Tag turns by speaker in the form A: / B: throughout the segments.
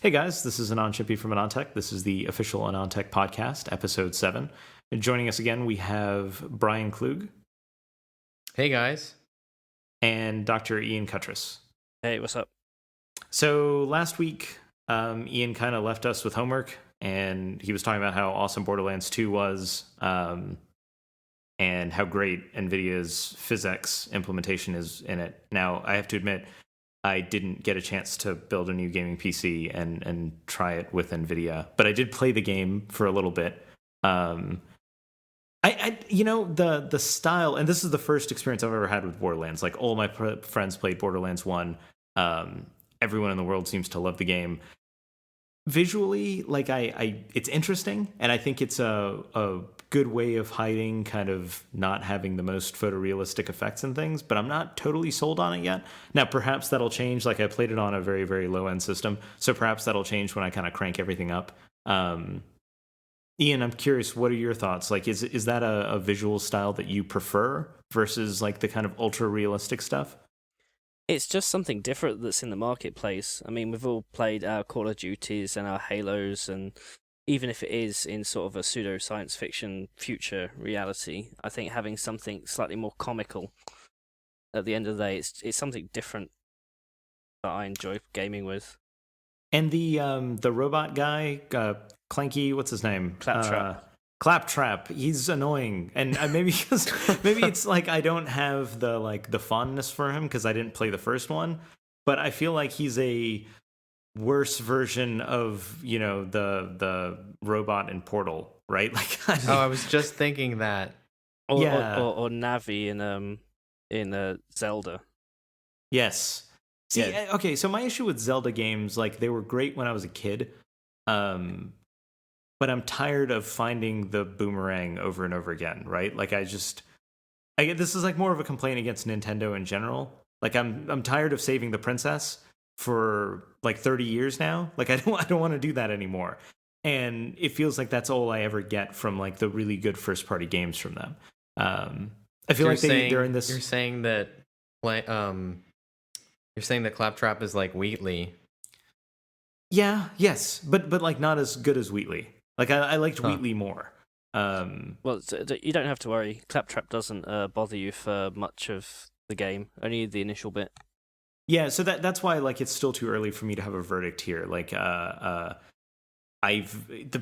A: Hey guys, this is Anand Chippy from AnandTech. This is the official AnandTech podcast, episode 7. And joining us again, we have Brian Klug
B: Hey guys.
A: and Dr. Ian Cuttress.
C: Hey, what's up?
A: So last week, Ian kind of left us with homework, and he was talking about how awesome Borderlands 2 was, and how great NVIDIA's PhysX implementation is in it. Now, I have to admit, I didn't get a chance to build a new gaming PC and try it with NVIDIA, but I did play the game for a little bit. The style, and this is the first experience I've ever had with Borderlands. Like, all my friends played Borderlands 1. Everyone in the world seems to love the game. Visually, like, it's interesting, and I think it's a good way of hiding kind of not having the most photorealistic effects and things, but I'm not totally sold on it yet. Now, perhaps that'll change. Like, I played it on a very, very low-end system, so perhaps that'll change when I kind of crank everything up. Ian, I'm curious, what are your thoughts? Like, is that a visual style that you prefer versus, like, the kind of ultra-realistic stuff?
C: It's just something different that's in the marketplace. I mean, we've all played our Call of Duties and our Halos, and even if it is in sort of a pseudo science fiction future reality, I think having something slightly more comical at the end of the day, it's something different that I enjoy gaming with.
A: And the robot guy, Clanky, what's his name? Claptrap. He's annoying, and maybe because maybe it's like I don't have the fondness for him because I didn't play the first one, but I feel like he's a worse version of the robot in Portal, right? Like,
B: I was just thinking that.
C: Or Navi in Zelda.
A: Yes. See,
C: Yeah.
A: okay, so my issue with Zelda games, like, they were great when I was a kid, but I'm tired of finding the boomerang over and over again, right? Like, this is like more of a complaint against Nintendo in general. Like, I'm tired of saving the princess for like 30 years now. Like, I don't want to do that anymore. And it feels like that's all I ever get from like the really good first party games from them. I feel like they're in this.
B: You're saying that Claptrap is like Wheatley.
A: Yeah, yes, but like not as good as Wheatley. Like, I liked Wheatley more.
C: Well, you don't have to worry. Claptrap doesn't bother you for much of the game, only the initial bit.
A: Yeah, so that's why, like, it's still too early for me to have a verdict here. Like, the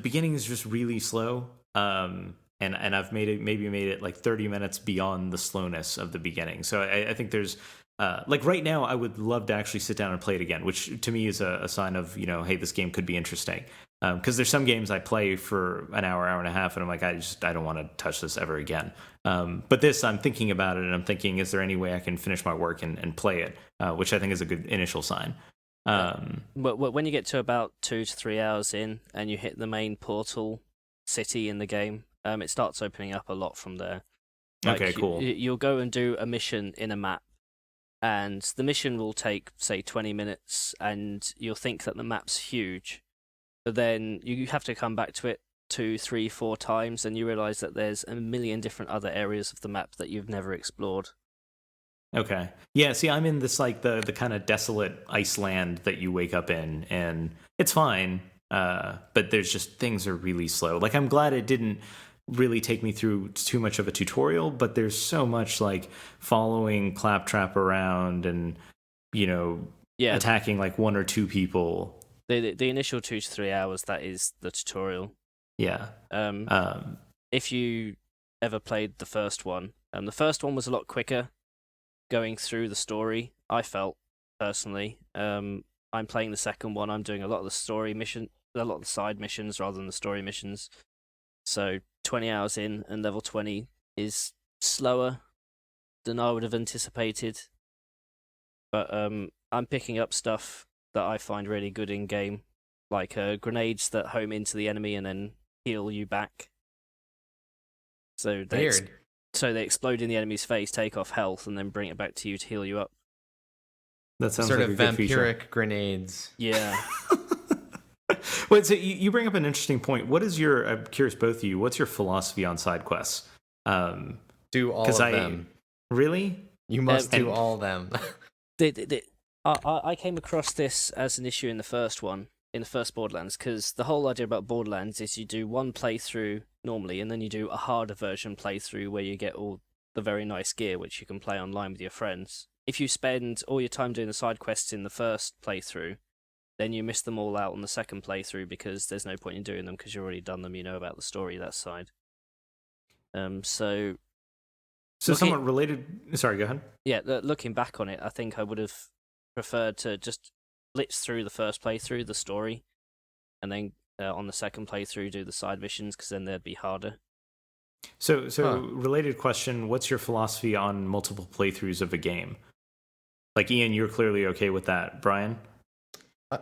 A: beginning is just really slow, and I've made it like 30 minutes beyond the slowness of the beginning. So I think there's like, right now, I would love to actually sit down and play it again, which to me is a sign of, hey, this game could be interesting. Because there's some games I play for an hour and a half, and I'm like, I don't want to touch this ever again. But this, I'm thinking about it, and I'm thinking, is there any way I can finish my work and play it? Which I think is a good initial sign.
C: When you get to about 2 to 3 hours in, and you hit the main portal city in the game, it starts opening up a lot from there. Like,
A: okay, cool.
C: You'll go and do a mission in a map, and the mission will take, say, 20 minutes, and you'll think that the map's huge. But then you have to come back to it 2, 3, 4 times, and you realize that there's a million different other areas of the map that you've never explored.
A: Okay. Yeah, see, I'm in this, like, the kind of desolate Iceland that you wake up in, and it's fine, but there's just, things are really slow. Like, I'm glad it didn't really take me through too much of a tutorial, but there's so much, like, following Claptrap around and, attacking, like, 1 or 2 people.
C: The initial 2 to 3 hours, that is the tutorial.
A: Yeah.
C: If you ever played the first one was a lot quicker going through the story, I felt, personally. I'm playing the second one, I'm doing a lot of the side missions rather than the story missions. So 20 hours in, and level 20 is slower than I would have anticipated. But I'm picking up stuff that I find really good in game, like grenades that home into the enemy and then heal you back. So they explode in the enemy's face, take off health, and then bring it back to you to heal you up.
A: That sounds
B: sort
A: like
B: of
A: a good feature.
B: vampiric grenades.
C: Yeah.
A: Wait, so you bring up an interesting point. I'm curious, both of you, what's your philosophy on side quests?
B: Do all of them.
A: Really?
B: You must do all of them.
C: I came across this as an issue in the first one, in the first Borderlands, because the whole idea about Borderlands is you do one playthrough normally, and then you do a harder version playthrough where you get all the very nice gear, which you can play online with your friends. If you spend all your time doing the side quests in the first playthrough, then you miss them all out on the second playthrough because there's no point in doing them because you've already done them, you know about the story that side. So
A: somewhat related. Sorry, go ahead.
C: Yeah, looking back on it, I think I would have preferred to just blitz through the first playthrough, the story, and then on the second playthrough do the side missions because then they'd be harder.
A: So related question: what's your philosophy on multiple playthroughs of a game? Like Ian, you're clearly okay with that. Brian?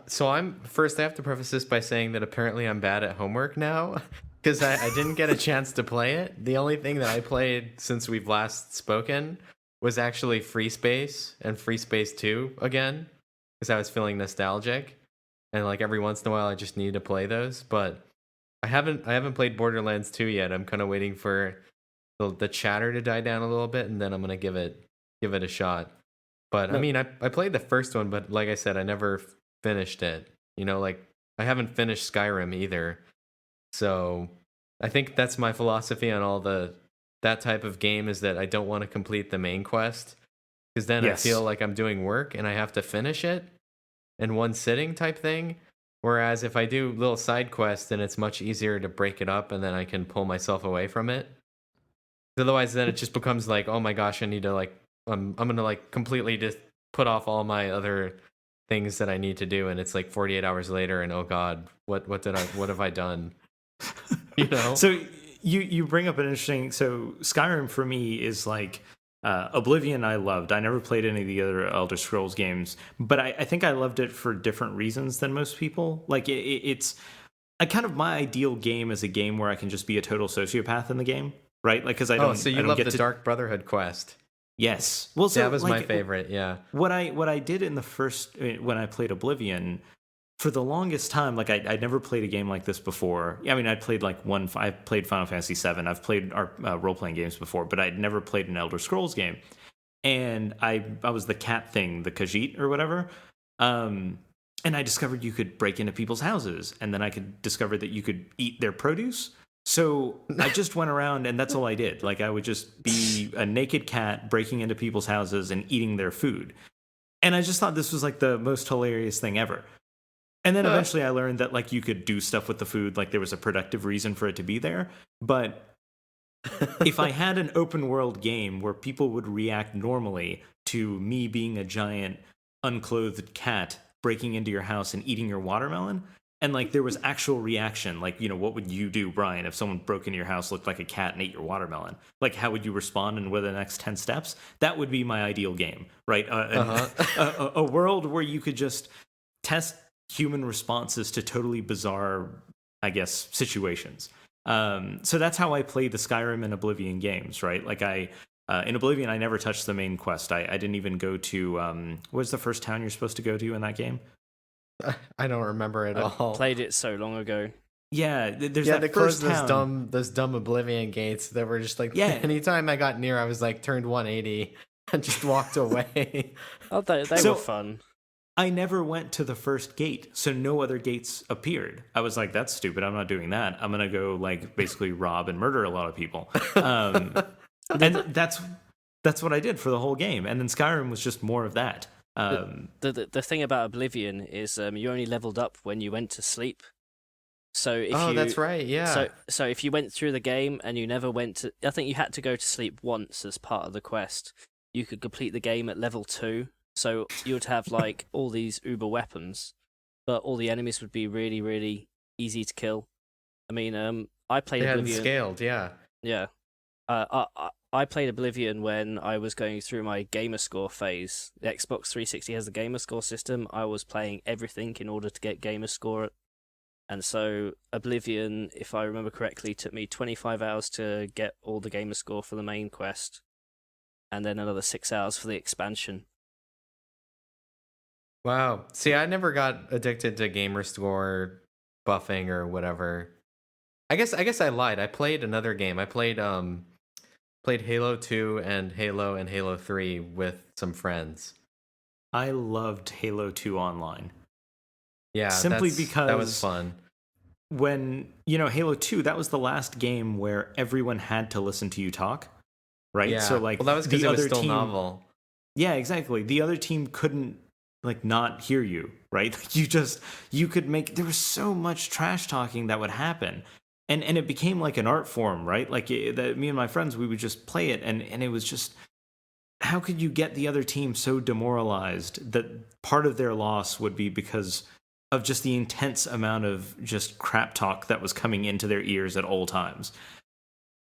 B: So I have to preface this by saying that apparently I'm bad at homework now because I didn't get a chance to play it. The only thing that I played since we've last spoken was actually Free Space and Free Space 2 again because I was feeling nostalgic, and like every once in a while I just need to play those. But I haven't played Borderlands 2 yet. I'm kind of waiting for the chatter to die down a little bit, and then I'm gonna give it a shot. But I mean, I played the first one, but like I said, I never finished it. You know, like I haven't finished Skyrim either. So I think that's my philosophy on all that type of game is that I don't want to complete the main quest because then I feel like I'm doing work and I have to finish it in one sitting type thing. Whereas if I do little side quests, then it's much easier to break it up and then I can pull myself away from it. Otherwise, then it just becomes like, oh my gosh, I need to like, I'm gonna like completely just put off all my other things that I need to do, and it's like 48 hours later, and oh god, what have I done? You know.
A: So you bring up an interesting. So Skyrim for me is like Oblivion. I loved. I never played any of the other Elder Scrolls games, but I think I loved it for different reasons than most people. Like it's kind of my ideal game is a game where I can just be a total sociopath in the game, right? Like because I don't.
B: Oh, so you
A: don't
B: love
A: get
B: the Dark Brotherhood quest?
A: Yes. Well, so
B: that was
A: like,
B: my favorite. Yeah.
A: What I did in the first when I played Oblivion, for the longest time, like I'd never played a game like this before. I mean, I played I played Final Fantasy VII. I've played our role playing games before, but I'd never played an Elder Scrolls game. And I was the cat thing, the Khajiit or whatever. And I discovered you could break into people's houses, and then I could discover that you could eat their produce. So I just went around and that's all I did. Like I would just be a naked cat breaking into people's houses and eating their food. And I just thought this was like the most hilarious thing ever. And then eventually I learned that like you could do stuff with the food. Like there was a productive reason for it to be there. But if I had an open world game where people would react normally to me being a giant unclothed cat breaking into your house and eating your watermelon, and like there was actual reaction, like, you know, what would you do, Brian, if someone broke into your house, looked like a cat and ate your watermelon? Like, how would you respond and what are the next 10 steps? That would be my ideal game, right? A world where you could just test human responses to totally bizarre, I guess, situations. So that's how I played the Skyrim and Oblivion games, right? Like in Oblivion, I never touched the main quest. I didn't even go to, what's the first town you're supposed to go to in that game?
B: I don't remember at all.
C: Played it so long ago.
A: Yeah, there's that
B: they
A: first
B: closed
A: town.
B: those dumb Oblivion gates that were just like, anytime I got near, I was like turned 180 and just walked away.
C: Oh, they were fun.
A: I never went to the first gate, so no other gates appeared. I was like, that's stupid. I'm not doing that. I'm gonna go like basically rob and murder a lot of people. And that's what I did for the whole game. And then Skyrim was just more of that.
C: The thing about Oblivion is you only leveled up when you went to sleep. So if
B: that's right, yeah.
C: So if you went through the game and you never went to, I think you had to go to sleep once as part of the quest. You could complete the game at level 2. So you would have like all these uber weapons, but all the enemies would be really, really easy to kill. I mean, I played
B: They
C: Oblivion.
B: hadn't scaled, yeah.
C: Yeah. I played Oblivion when I was going through my gamer score phase. The Xbox 360 has the gamer score system. I was playing everything in order to get gamer score. And so Oblivion, if I remember correctly, took me 25 hours to get all the gamer score for the main quest. And then another 6 hours for the expansion.
B: Wow. See, I never got addicted to gamer score buffing or whatever. I guess I lied. I played another game. I played Halo 2 and Halo 3 with some friends.
A: I loved Halo 2 online.
B: Yeah,
A: simply
B: that was
A: because
B: fun.
A: when, Halo 2, that was the last game where everyone had to listen to you talk, right? So
B: Yeah.
A: like
B: Well, that was because
A: the
B: it was
A: other
B: still
A: team,
B: novel.
A: yeah, exactly. The other team couldn't like not hear you, right? Like you could make, there was so much trash talking that would happen. And it became like an art form, right? Like me and my friends, we would just play it, and it was just, how could you get the other team so demoralized that part of their loss would be because of just the intense amount of just crap talk that was coming into their ears at all times?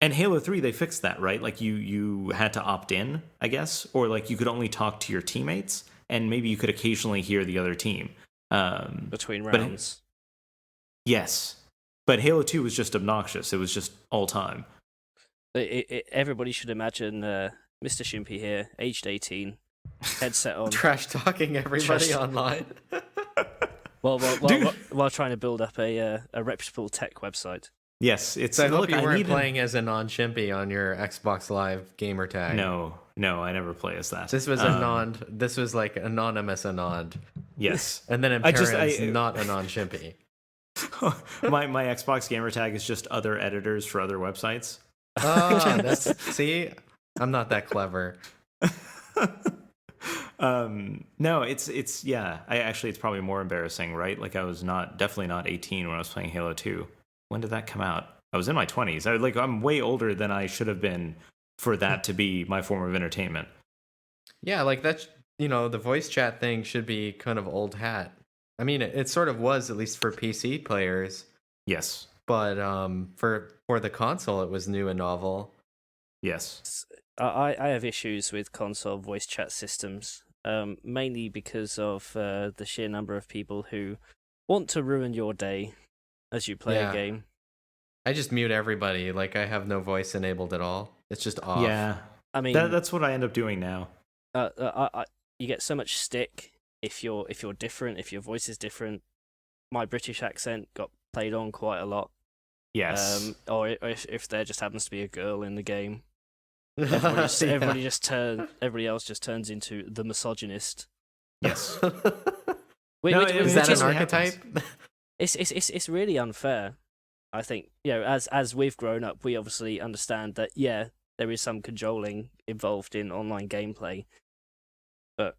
A: And Halo 3, they fixed that, right? Like you had to opt in, I guess, or like you could only talk to your teammates, and maybe you could occasionally hear the other team.
C: Between
A: but
C: rounds.
A: yes, but Halo 2 was just obnoxious. It was just all time.
C: Everybody should imagine Mr. Shimpy here, aged 18, headset on,
B: Trash talking everybody online.
C: while trying to build up a reputable tech website.
A: Yes, it's.
B: So I hope
A: look,
B: you
A: I
B: weren't
A: need
B: playing as a non-chimpy on your Xbox Live gamer tag.
A: No, I never play as that.
B: This was This was like anonymous Anand.
A: Yes,
B: And then in parents, not a non-chimpy.
A: my Xbox gamer tag is just other editors for other websites.
B: Oh, see, I'm not that clever.
A: No, it's yeah. It's probably more embarrassing, right? Like I was definitely not 18 when I was playing Halo 2. When did that come out? I was in my 20s. I'm way older than I should have been for that to be my form of entertainment.
B: Yeah, like that's, the voice chat thing should be kind of old hat. I mean, it sort of was, at least for PC players.
A: Yes.
B: But for the console, it was new and novel.
A: Yes.
C: I have issues with console voice chat systems, mainly because of the sheer number of people who want to ruin your day as you play a game.
B: I just mute everybody. Like, I have no voice enabled at all. It's just off.
A: Yeah.
C: I mean,
A: that's what I end up doing now.
C: You get so much stick if you're different, if your voice is different. My British accent got played on quite a lot.
A: Yes.
C: Or if there just happens to be a girl in the game, everybody else just turns into the misogynist.
A: Yes.
B: Is that an archetype?
C: It's really unfair. I think, as we've grown up, we obviously understand that there is some cajoling involved in online gameplay. But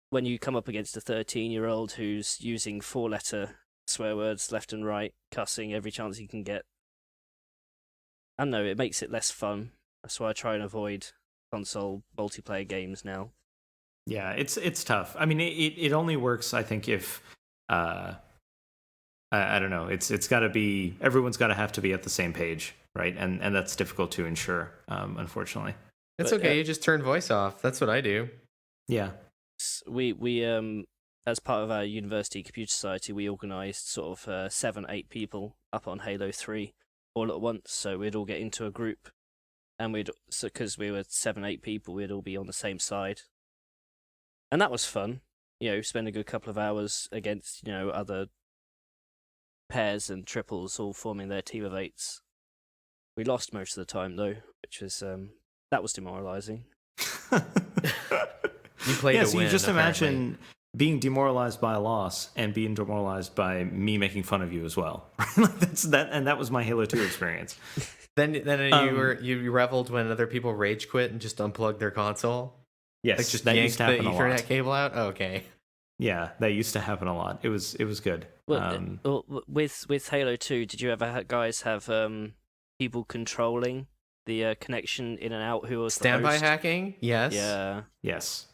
C: when you come up against a 13-year-old who's using 4-letter swear words left and right, cussing every chance he can get, I don't know, it makes it less fun. That's why I try and avoid console multiplayer games now.
A: Yeah, it's tough. I mean, it only works, I think, if I don't know. It's got to be, everyone's got to have to be at the same page, right? And that's difficult to ensure, unfortunately.
B: It's okay. You just turn voice off. That's what I do.
A: Yeah.
C: We as part of our university computer society, we organised sort of 7-8 people up on Halo 3 all at once. So we'd all get into a group, and because we were 7-8 people, we'd all be on the same side, and that was fun. Spend a good couple of hours against other pairs and triples all forming their team of 8s. We lost most of the time though, which was that was demoralizing.
B: You played
A: so
B: win,
A: you just
B: apparently.
A: imagine being demoralized by a loss and being demoralized by me making fun of you as well. And that was my Halo 2 experience.
B: Then you reveled when other people rage quit and just unplugged their console.
A: Yes,
B: like just
A: that
B: yanked
A: used to
B: the
A: happen a
B: Ethernet
A: lot.
B: cable out. Oh, okay.
A: Yeah, that used to happen a lot. It was good.
C: Well, with Halo 2, did you ever guys have people controlling the connection in and out who was
B: standby
C: the host?
B: hacking? Yes.
C: Yeah.
A: Yes.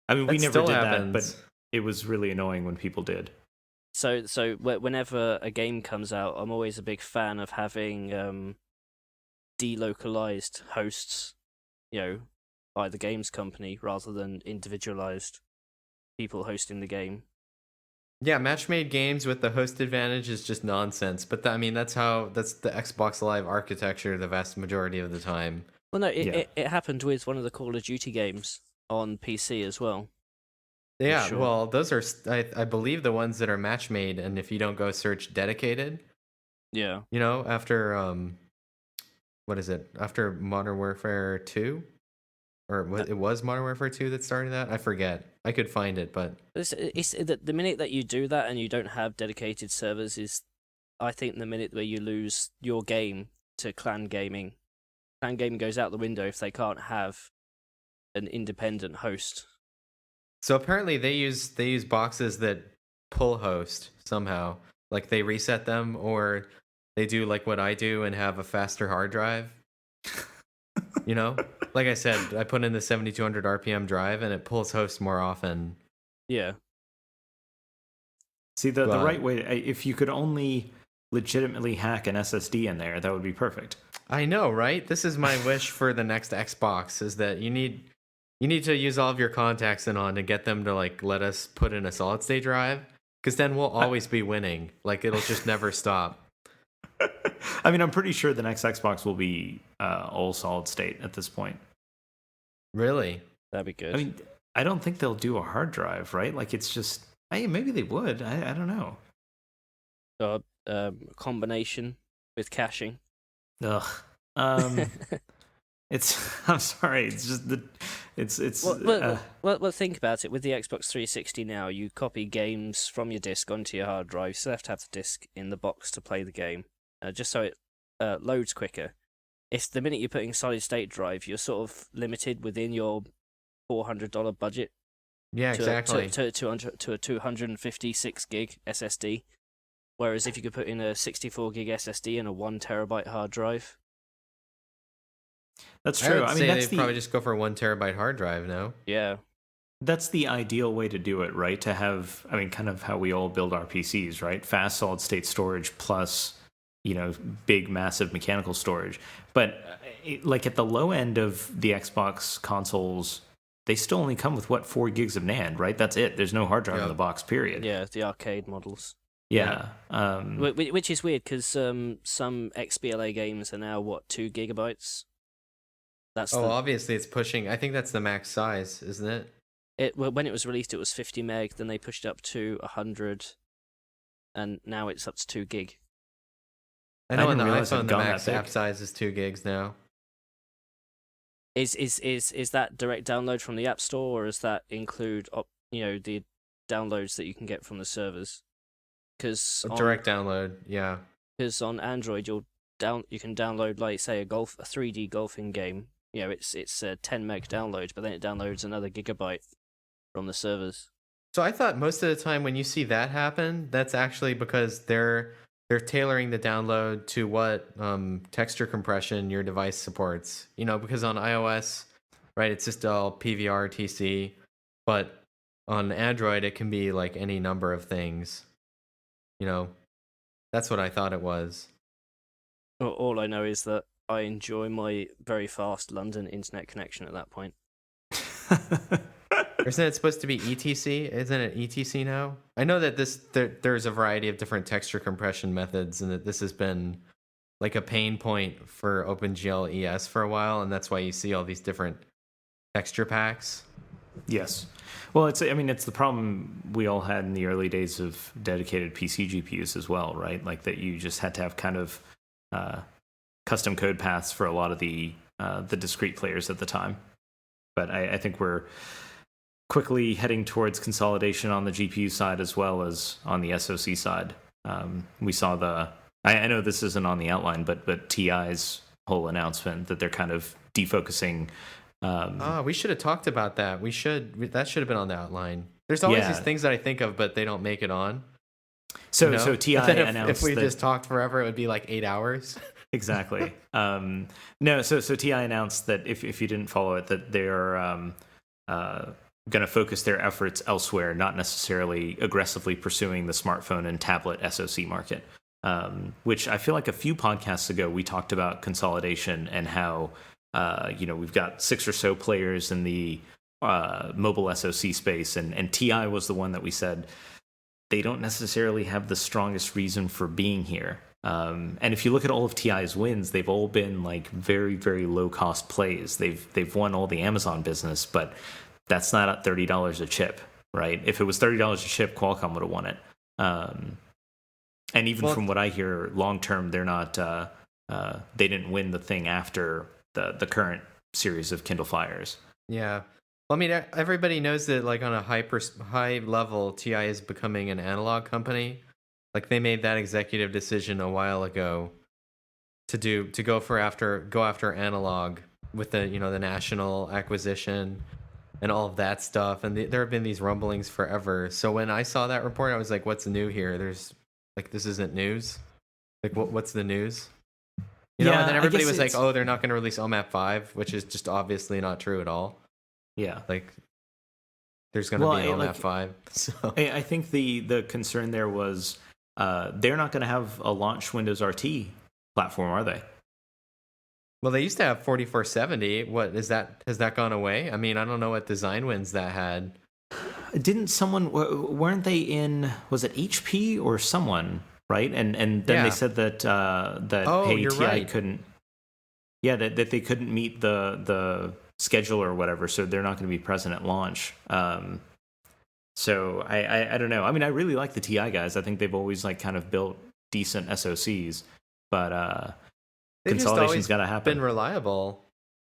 A: I mean, we
B: That
A: never
B: still
A: did
B: happens.
A: that, but it was really annoying when people did.
C: So whenever a game comes out, I'm always a big fan of having delocalized hosts, by the games company rather than individualized people hosting the game.
B: Yeah, match-made games with the host advantage is just nonsense. But that's the Xbox Live architecture the vast majority of the time.
C: Well, no, it happened with one of the Call of Duty games on PC as well.
B: Yeah,
C: Sure.
B: well, those are I believe the ones that are match-made, and if you don't go search dedicated,
C: Yeah.
B: after what is it? After Modern Warfare 2, it was Modern Warfare 2 that started that. I forget. I could find it, but
C: It's the minute that you do that and you don't have dedicated servers is, I think, the minute where you lose your game to clan gaming. Clan gaming goes out the window if they can't have an independent host.
B: so apparently they use boxes that pull host somehow. Like they reset them, or they do like what I do and have a faster hard drive. You know, like I said, I put in the 7200 RPM drive and it pulls host more often.
C: Yeah.
A: See, the right way, if you could only legitimately hack an SSD in there, that would be perfect.
B: I know, right? This is my wish for the next Xbox, is that you need to use all of your contacts in on to get them to like let us put in a solid state drive, because then we'll always be winning. Like it'll just never stop.
A: I mean, I'm pretty sure the next Xbox will be all solid state at this point.
B: Really?
C: That'd be good.
A: I mean, I don't think they'll do a hard drive, right? Like it's just, hey, maybe they would. I don't know.
C: Combination with caching.
A: Ugh. It's. I'm sorry. It's just the. It's.
C: Well, think about it. With the Xbox 360 now, you copy games from your disc onto your hard drive. You still have to have the disc in the box to play the game, just so it loads quicker. If the minute you're putting solid state drive, you're sort of limited within your $400 budget.
B: Yeah, exactly.
C: To a 256 gig SSD. Whereas if you could put in a 64 gig SSD and a 1 terabyte hard drive.
A: That's true.
B: I would say they'd probably just go for a 1 terabyte hard drive, no?
C: Yeah.
A: That's the ideal way to do it, right? To have, I mean, kind of how we all build our PCs, right? Fast solid state storage plus, big, massive mechanical storage. But like at the low end of the Xbox consoles, they still only come with 4 gigs of NAND, right? That's it. There's no hard drive in the box, period.
C: Yeah, the arcade models.
A: Yeah.
C: Which is weird because some XBLA games are now 2 gigabytes.
B: Obviously it's pushing. I think that's the max size, isn't it?
C: When it was released, it was 50 meg. Then they pushed it up to 100, and now it's up to 2 gig.
B: I know on the iPhone the max app size is 2 gigs now.
C: Is that direct download from the App Store, or does that include the downloads that you can get from the servers? Because
B: direct download, yeah.
C: Because on Android you can download, like, say, a 3D golfing game. It's a 10 meg download, but then it downloads another gigabyte from the servers.
B: So I thought most of the time when you see that happen, that's actually because they're tailoring the download to what texture compression your device supports. Because on iOS, right, it's just all PVR-TC, but on Android it can be like any number of things. That's what I thought it was.
C: All I know is that I enjoy my very fast London internet connection at that point.
B: Isn't it supposed to be ETC? Isn't it ETC now? I know that there's a variety of different texture compression methods, and that this has been like a pain point for OpenGL ES for a while, and that's why you see all these different texture packs.
A: Yes. Well, it's the problem we all had in the early days of dedicated PC GPUs as well, right? Like that you just had to have kind of custom code paths for a lot of the discrete players at the time. But I think we're quickly heading towards consolidation on the GPU side as well as on the SoC side. We saw I know this isn't on the outline, but TI's whole announcement that they're kind of defocusing.
B: We should have talked about that. That should have been on the outline. There's always these things that I think of, but they don't make it on.
A: So TI announced
B: if we just talked forever, it would be like 8 hours.
A: Exactly. No, so TI announced that if you didn't follow it, that they're going to focus their efforts elsewhere, not necessarily aggressively pursuing the smartphone and tablet SoC market. Which I feel like a few podcasts ago we talked about consolidation and how we've got 6 or so players in the mobile SoC space, and TI was the one that we said they don't necessarily have the strongest reason for being here. And if you look at all of TI's wins, they've all been like very, very low cost plays. They've won all the Amazon business, but that's not at $30 a chip, right? If it was $30 a chip, Qualcomm would have won it. And even from what I hear, long term, they're not. They didn't win the thing after the current series of Kindle Fires.
B: Yeah. Well, I mean, everybody knows that like on a high level, TI is becoming an analog company. Like they made that executive decision a while ago to go after analog with the the national acquisition and all of that stuff. And there have been these rumblings forever. So when I saw that report, I was like, "What's new here? There's like this isn't news. Like what's the news?" And then
A: I
B: everybody
A: guess
B: was like,
A: it's
B: "Oh, they're not going to release OMAP 5," which is just obviously not true at all.
A: yeah.
B: Like there's going to
A: Well,
B: be an OMAP
A: like
B: 5. So
A: I think the concern there was they're not going to have a launch Windows RT platform, are they?
B: well, they used to have 4470. What is that? Has that gone away? I mean, I don't know what design wins that had.
A: Didn't someone weren't they in, was it HP or someone, right? And then
B: Yeah.
A: they said that
B: Oh,
A: hey,
B: you're
A: TI
B: right.
A: couldn't, yeah, that they couldn't meet the schedule or whatever, so they're not going to be present at launch. So I don't know. I mean, I really like the TI guys. I think they've always like kind of built decent SoCs, but
B: They've just
A: consolidation's
B: always
A: got to happen.
B: been reliable.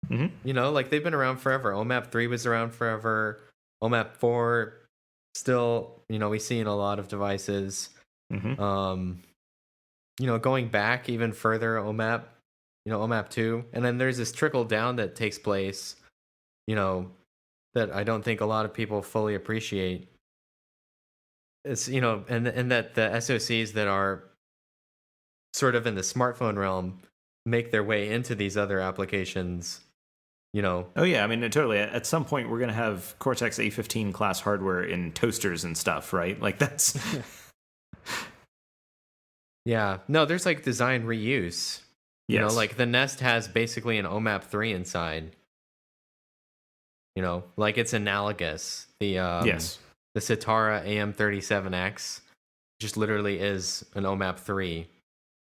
A: Hmm.
B: Like they've been around forever. OMAP 3 was around forever. OMAP 4 still, we see in a lot of devices.
A: Hmm.
B: Going back even further, OMAP 2, and then there's this trickle down that takes place, that I don't think a lot of people fully appreciate. It's and that the SoCs that are sort of in the smartphone realm make their way into these other applications.
A: Oh yeah, I mean totally. At some point, we're gonna have Cortex A15 class hardware in toasters and stuff, right? Like that's
B: Yeah, no, there's like design reuse.
A: yes,
B: Like the Nest has basically an OMAP 3 inside. Like it's analogous.
A: yes,
B: The Sitara AM37X just literally is an OMAP 3.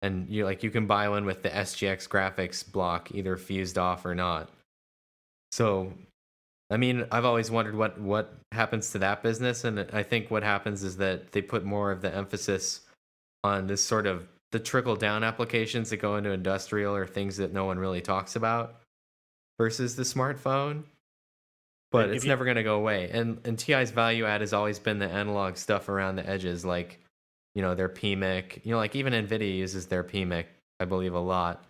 B: And you can buy one with the SGX graphics block either fused off or not. So, I mean, I've always wondered what happens to that business, and I think what happens is that they put more of the emphasis on this sort of the trickle down applications that go into industrial or things that no one really talks about versus the smartphone. But
C: If
B: it's
C: you-
B: never going to go away. And TI's value add has always been the analog stuff around the edges, like their PMIC. Like even NVIDIA uses their PMIC, I believe, a lot.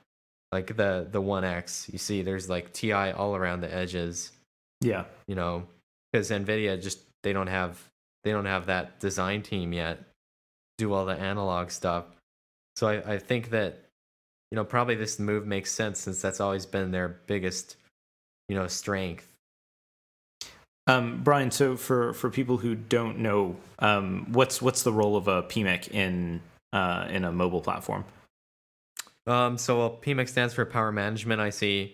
B: Like the 1X, you see, there's like TI all around the edges.
A: yeah.
B: Because NVIDIA just they don't have that design team yet do all the analog stuff. So I think that probably this move makes sense since that's always been their biggest strength.
A: Brian, so for people who don't know, what's the role of a PMIC in a mobile platform?
B: So PMIC stands for power management IC,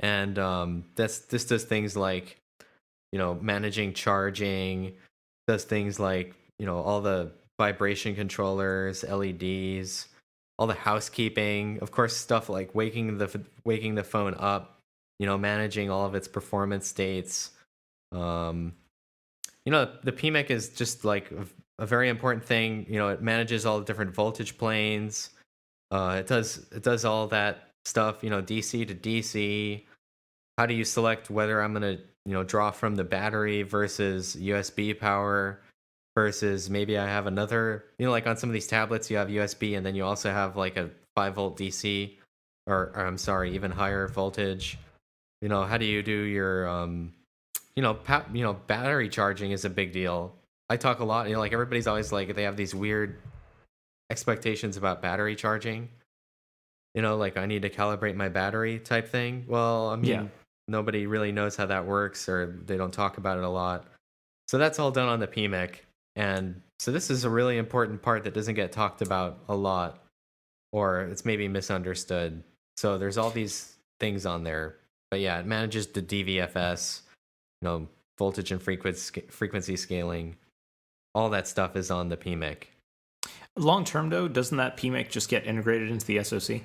B: and this does things like managing charging, does things like all the vibration controllers, LEDs, all the housekeeping, of course, stuff like waking the phone up, managing all of its performance states. The PMIC is just like a very important thing. It manages all the different voltage planes. It does all that stuff. DC to DC. How do you select whether I'm gonna draw from the battery versus USB power versus maybe I have another. Like on some of these tablets, you have USB and then you also have like a 5-volt DC, or I'm sorry, even higher voltage. How do you do your battery charging is a big deal. I talk a lot, like everybody's always like they have these weird expectations about battery charging. Like I need to calibrate my battery type thing. Well, I mean,
A: Yeah.
B: nobody really knows how that works or they don't talk about it a lot. So that's all done on the PMIC. And so this is a really important part that doesn't get talked about a lot, or it's maybe misunderstood. So there's all these things on there. But yeah, it manages the DVFS, voltage and frequency scaling. All that stuff is on the PMIC.
A: Long term though, doesn't that PMIC just get integrated into the SoC?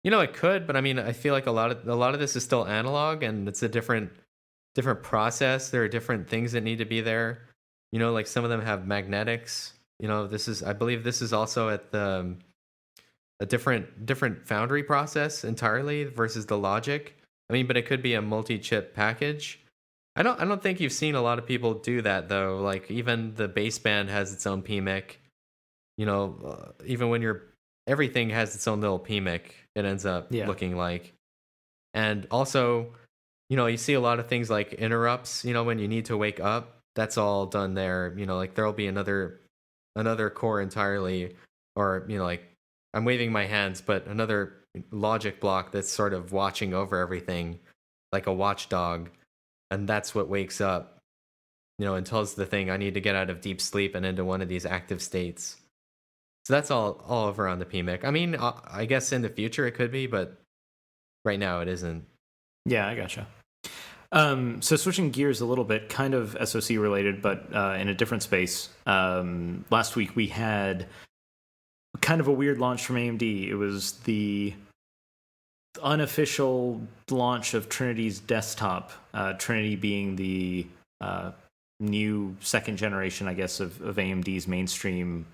B: It could, but I mean, I feel like a lot of this is still analog, and it's a different process. There are different things that need to be there. Like some of them have magnetics. I believe this is also at a different foundry process entirely versus the logic. I mean, but it could be a multi-chip package. I don't think you've seen a lot of people do that though. Like even the baseband has its own PMIC. Even when everything has its own little PMIC, it ends up looking like. And also, you see a lot of things like interrupts, when you need to wake up, that's all done there. Like there'll be another core entirely, or, like I'm waving my hands, but another logic block that's sort of watching over everything like a watchdog. And that's what wakes up, and tells the thing I need to get out of deep sleep and into one of these active states. So that's all over on the PMIC. I mean, I guess in the future it could be, but right now it isn't.
A: Yeah, I gotcha. So switching gears a little bit, kind of SoC related, but in a different space. Last week we had kind of a weird launch from AMD. It was the unofficial launch of Trinity's desktop. Trinity being the new second generation, I guess, of AMD's mainstream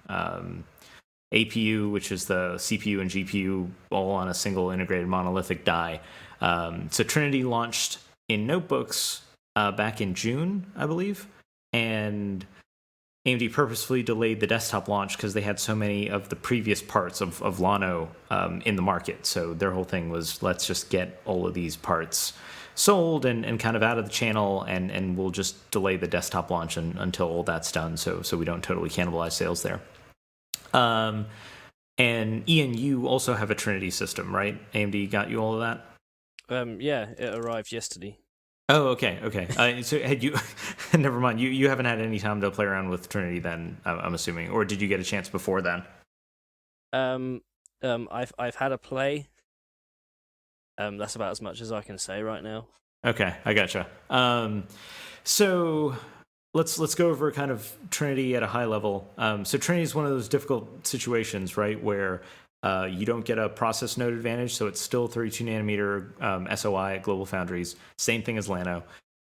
A: APU, which is the CPU and GPU all on a single integrated monolithic die. So Trinity launched in notebooks back in June, I believe, and AMD purposefully delayed the desktop launch because they had so many of the previous parts of Llano in the market. So their whole thing was, let's just get all of these parts sold and kind of out of the channel, and we'll just delay the desktop launch until all that's done, so we don't totally cannibalize sales there. And Ian, you also have a Trinity system, right? AMD got you all of that?
C: Yeah, it arrived yesterday.
A: Oh, okay. So had you? Never mind. You haven't had any time to play around with Trinity then, I'm assuming, or did you get a chance before then?
C: I've had a play. That's about as much as I can say right now.
A: Okay, I gotcha. So let's go over kind of Trinity at a high level. So Trinity is one of those difficult situations, right, where you don't get a process node advantage, so it's still 32 nanometer SOI at Global Foundries, same thing as Llano,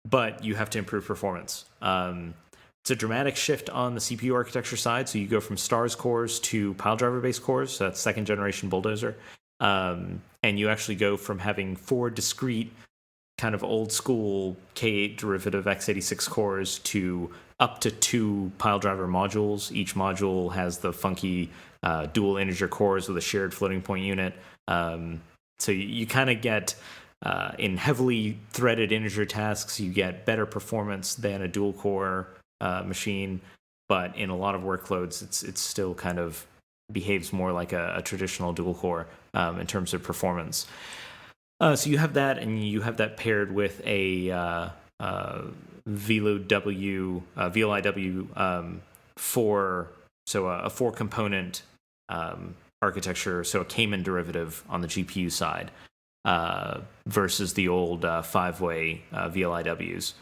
A: but you have to improve performance. It's a dramatic shift on the CPU architecture side, so you go from stars cores to pile driver based cores, so that's second generation Bulldozer, and you actually go from having 4 discrete kind of old school K8 derivative x86 cores to up to 2 pile driver modules. Each module has the funky dual integer cores with a shared floating point unit. So you kind of get, in heavily threaded integer tasks, you get better performance than a dual core machine. But in a lot of workloads, it's still kind of behaves more like a traditional dual core in terms of performance. So you have that, and you have that paired with a VLIW 4, so a 4-component architecture, so a Cayman derivative on the GPU side versus the old 5-way VLIWs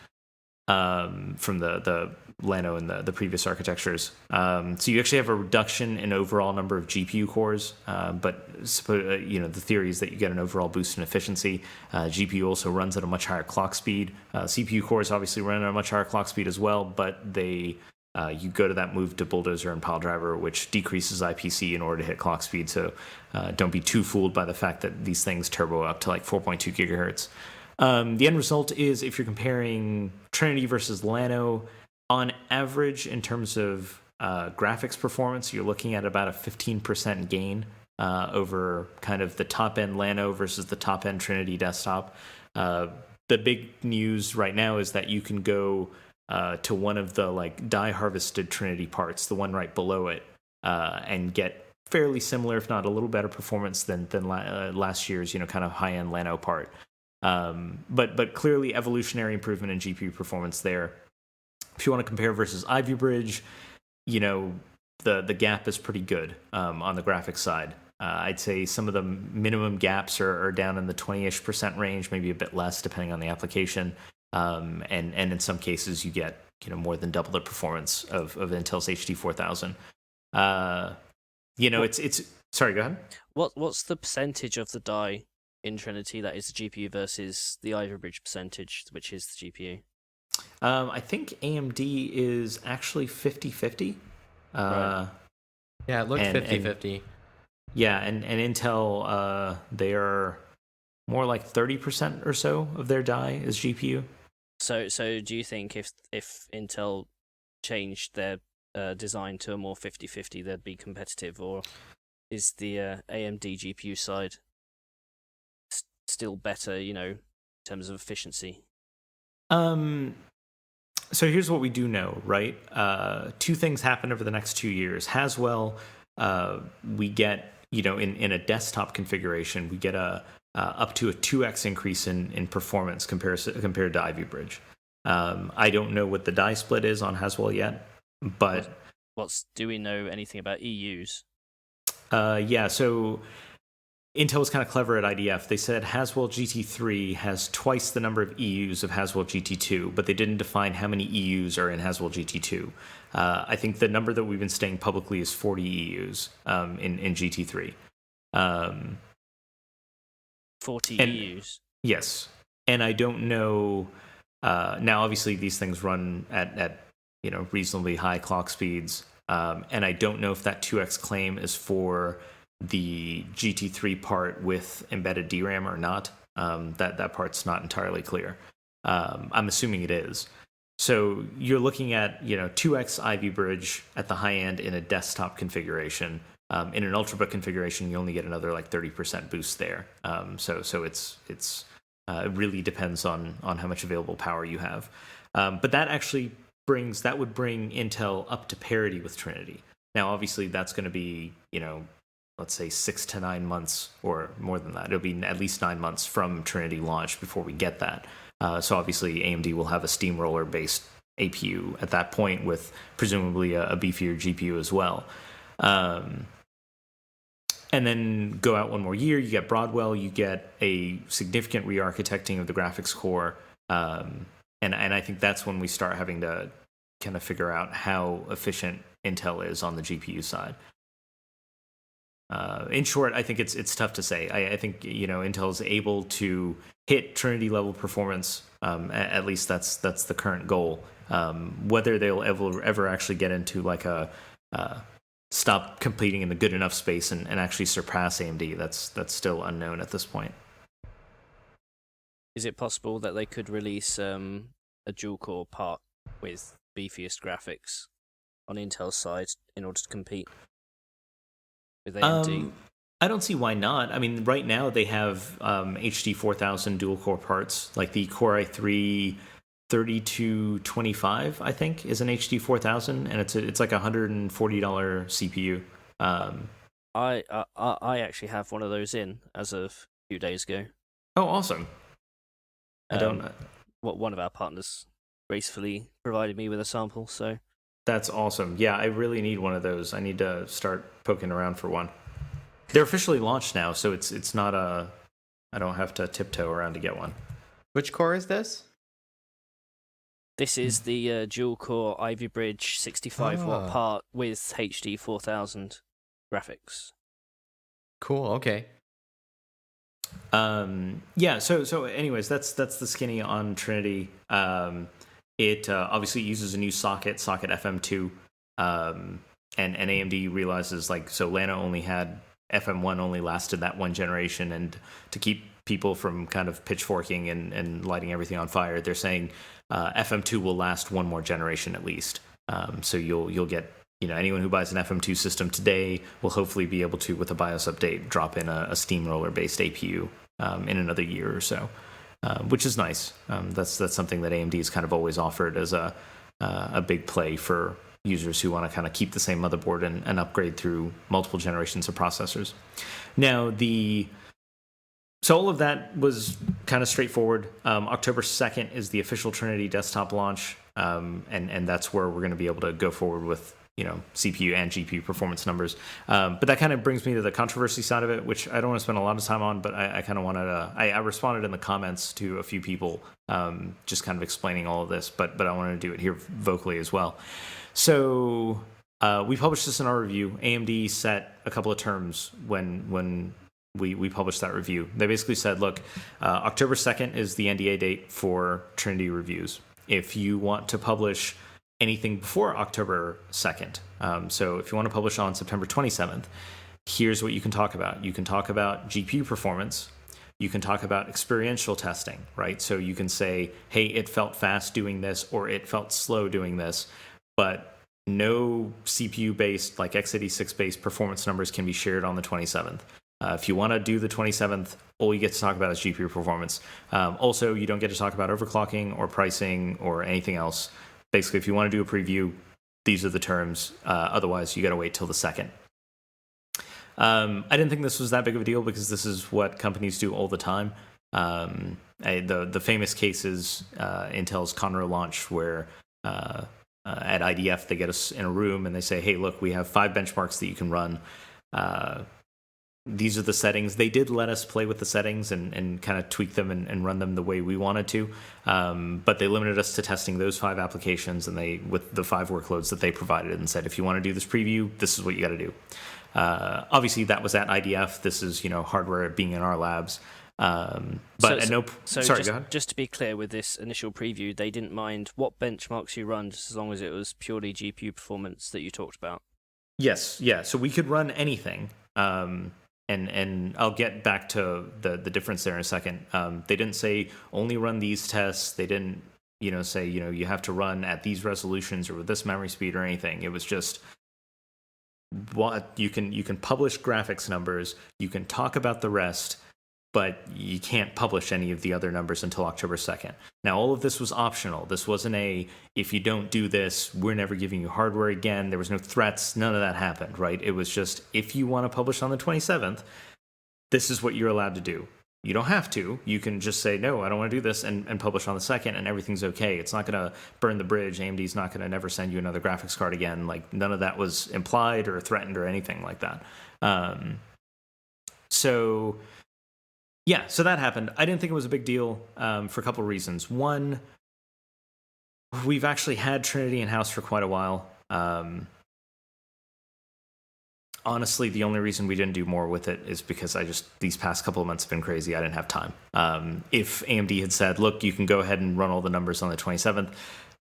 A: from the Llano and the previous architectures. So you actually have a reduction in overall number of GPU cores, but the theory is that you get an overall boost in efficiency. GPU also runs at a much higher clock speed. CPU cores obviously run at a much higher clock speed as well, but you go to that move to Bulldozer and Pile Driver, which decreases IPC in order to hit clock speed. So don't be too fooled by the fact that these things turbo up to like 4.2 gigahertz. The end result is, if you're comparing Trinity versus Llano, on average, in terms of graphics performance, you're looking at about a 15% gain over kind of the top-end Llano versus the top-end Trinity desktop. The big news right now is that you can go to one of the like die-harvested Trinity parts, the one right below it, and get fairly similar, if not a little better performance than last year's kind of high-end Llano part. But clearly evolutionary improvement in GPU performance there. If you want to compare versus Ivy Bridge, the gap is pretty good on the graphics side. I'd say some of the minimum gaps are down in the 20-ish% range, maybe a bit less depending on the application. And in some cases you get more than double the performance of Intel's HD 4000. It's sorry, go ahead.
C: What's the percentage of the die in Trinity that is the GPU versus the Ivy Bridge percentage, which is the GPU?
A: I think AMD is actually 50-50.
C: Right.
B: Yeah, it looked 50-50.
A: Yeah, and Intel, they are more like 30% or so of their die is GPU.
C: So do you think if Intel changed their design to a more 50-50, they'd be competitive, or is the AMD GPU side still better, in terms of efficiency?
A: So here's what we do know, right? Two things happen over the next 2 years. Haswell, we get, in a desktop configuration, we get up to a 2x increase in performance compared to Ivy Bridge. I don't know what the die split is on Haswell yet, but
C: do we know anything about EUs?
A: Yeah, so Intel was kind of clever at IDF. They said Haswell GT3 has twice the number of EUs of Haswell GT2, but they didn't define how many EUs are in Haswell GT2. I think the number that we've been saying publicly is 40 EUs in GT3.
C: 40 EUs?
A: Yes. And I don't know... now, obviously, these things run at reasonably high clock speeds, and I don't know if that 2x claim is for the GT3 part with embedded DRAM or not. That part's not entirely clear. I'm assuming it is. So you're looking at 2x Ivy Bridge at the high end in a desktop configuration. In an ultrabook configuration, you only get another like 30% boost there. So it's it really depends on how much available power you have. But that actually would bring Intel up to parity with Trinity. Now, obviously, that's going to be let's say 6 to 9 months or more than that. It'll be at least 9 months from Trinity launch before we get that. So obviously AMD will have a Steamroller-based APU at that point with presumably a beefier GPU as well. And then go out one more year, you get Broadwell, you get a significant re-architecting of the graphics core. And I think that's when we start having to kind of figure out how efficient Intel is on the GPU side. In short, I think it's tough to say. I think Intel is able to hit Trinity level performance. At least that's the current goal. Whether they'll ever actually get into like a stop competing in the good enough space and actually surpass AMD, that's still unknown at this point.
C: Is it possible that they could release a dual core part with beefiest graphics on Intel's side in order to compete with AMD?
A: I don't see why not. I mean, right now they have HD 4000 dual core parts, like the Core i3 3225, I think, is an HD 4000, and it's like $140 CPU.
C: I actually have one of those in as of a few days ago.
A: Oh, awesome! I don't know.
C: One of our partners gracefully provided me with a sample, so
A: that's awesome. Yeah, I really need one of those. I need to start poking around for one. They're officially launched now, so it's not I don't have to tiptoe around to get one.
B: Which core is this?
C: This is the dual core Ivy Bridge 65 watt part with HD 4000 graphics.
B: Cool. Okay.
A: Yeah. So anyways, that's the skinny on Trinity. It obviously uses a new socket FM2, and AMD realizes Lana only had FM1 only lasted that one generation, and to keep people from kind of pitchforking and lighting everything on fire, they're saying FM2 will last one more generation at least. So you'll get anyone who buys an FM2 system today will hopefully be able to, with a BIOS update, drop in a Steamroller based APU in another year or so, which is nice. That's something that AMD has kind of always offered as a big play for users who want to kind of keep the same motherboard and upgrade through multiple generations of processors. Now, so all of that was kind of straightforward. October 2nd is the official Trinity desktop launch, and that's where we're going to be able to go forward with CPU and GPU performance numbers. But that kind of brings me to the controversy side of it, which I don't want to spend a lot of time on, but I kind of wanted to... I responded in the comments to a few people just kind of explaining all of this, but I wanted to do it here vocally as well. So we published this in our review. AMD set a couple of terms when we published that review. They basically said, look, October 2nd is the NDA date for Trinity reviews. If you want to publish anything before October 2nd, so if you want to publish on September 27th, here's what you can talk about. You can talk about GPU performance, You can talk about experiential testing, right? So you can say, hey, it felt fast doing this, or it felt slow doing this, but no CPU-based, like x86-based performance numbers can be shared on the 27th. If you want to do the 27th, all you get to talk about is GPU performance. Also, you don't get to talk about overclocking or pricing or anything else. Basically, if you want to do a preview, these are the terms. Otherwise, you got to wait till the 2nd. I didn't think this was that big of a deal because this is what companies do all the time. The famous case is Intel's Conroe launch, where at IDF they get us in a room and they say, hey, look, we have 5 benchmarks that you can run. These are the settings. They did let us play with the settings and kind of tweak them and run them the way we wanted to. But they limited us to testing those 5 applications and with the 5 workloads that they provided, and said, if you want to do this preview, this is what you got to do. Obviously, that was at IDF. This is, hardware being in our labs. Sorry, go ahead.
C: Just to be clear, with this initial preview, they didn't mind what benchmarks you run, just as long as it was purely GPU performance that you talked about.
A: Yes, yeah. So we could run anything. And I'll get back to the difference there in a second. They didn't say only run these tests. They didn't, say, you have to run at these resolutions or with this memory speed or anything. It was just what you can publish graphics numbers. You can talk about the rest, but you can't publish any of the other numbers until October 2nd. Now, all of this was optional. This wasn't if you don't do this, we're never giving you hardware again. There was no threats. None of that happened, right? It was just, if you want to publish on the 27th, this is what you're allowed to do. You don't have to. You can just say, no, I don't want to do this, and publish on the 2nd, and everything's okay. It's not going to burn the bridge. AMD's not going to never send you another graphics card again. Like, none of that was implied or threatened or anything like that. So that happened. I didn't think it was a big deal for a couple of reasons. One, we've actually had Trinity in-house for quite a while. Honestly, the only reason we didn't do more with it is because these past couple of months have been crazy. I didn't have time. If AMD had said, look, you can go ahead and run all the numbers on the 27th,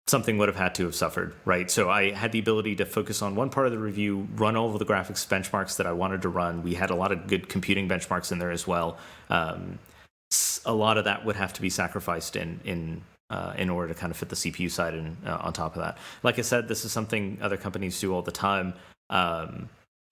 A: something would have had to have suffered, right? So I had the ability to focus on one part of the review, run all of the graphics benchmarks that I wanted to run. We had a lot of good computing benchmarks in there as well. A lot of that would have to be sacrificed in order to kind of fit the CPU side on top of that. Like I said, this is something other companies do all the time.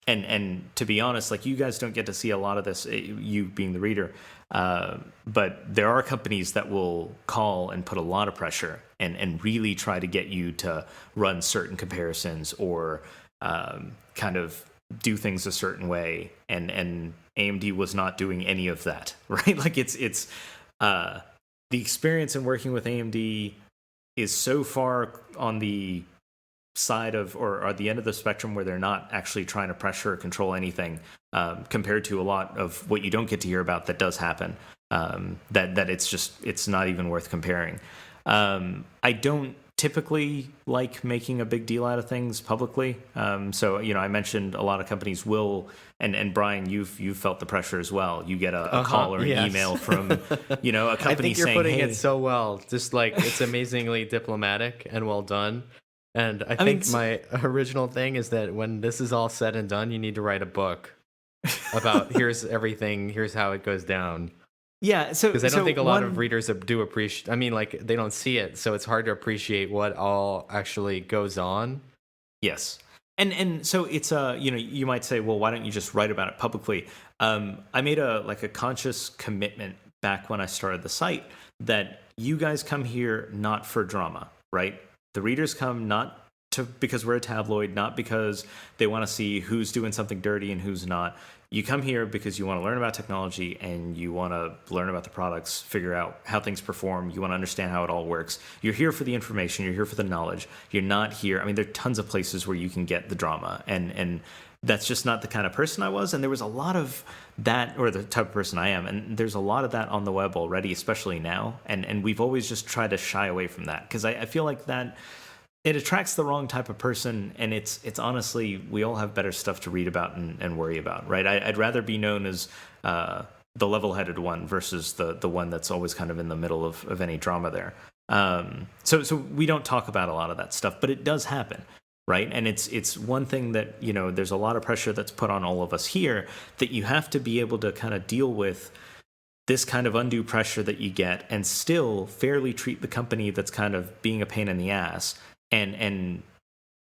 A: And to be honest, like, you guys don't get to see a lot of this, you being the reader, but there are companies that will call and put a lot of pressure and really try to get you to run certain comparisons or kind of do things a certain way. And AMD was not doing any of that, right? Like, it's the experience in working with AMD is so far on the side of, or at the end of the spectrum, where they're not actually trying to pressure or control anything, compared to a lot of what you don't get to hear about that does happen, that it's not even worth comparing. I don't typically like making a big deal out of things publicly. So, I mentioned a lot of companies will, and Brian, you've felt the pressure as well. You get a call or an email from, a company
B: I think you're
A: saying,
B: putting
A: hey,
B: it so well. Just like, it's amazingly diplomatic and well done. And I think my original thing is that when this is all said and done, you need to write a book about here's everything, here's how it goes down.
A: Yeah, so
B: because I don't think a lot of readers do appreciate. I mean, like, they don't see it, so it's hard to appreciate what all actually goes on.
A: Yes, and so it's you might say, well, why don't you just write about it publicly? I made a conscious commitment back when I started the site that you guys come here not for drama, right? The readers come not because we're a tabloid, not because they want to see who's doing something dirty and who's not. You come here because you want to learn about technology and you want to learn about the products, figure out how things perform. You want to understand how it all works. You're here for the information. You're here for the knowledge. You're not here. I mean, there are tons of places where you can get the drama, and that's just not the kind of person I was. And there was a lot of that, or the type of person I am. And there's a lot of that on the web already, especially now. And we've always just tried to shy away from that, because I feel like that it attracts the wrong type of person. And it's honestly, we all have better stuff to read about and worry about, right? I'd rather be known as the level-headed one versus the one that's always kind of in the middle of any drama there. So we don't talk about a lot of that stuff, but it does happen. Right. And it's one thing that, there's a lot of pressure that's put on all of us here that you have to be able to kind of deal with this kind of undue pressure that you get and still fairly treat the company that's kind of being a pain in the ass and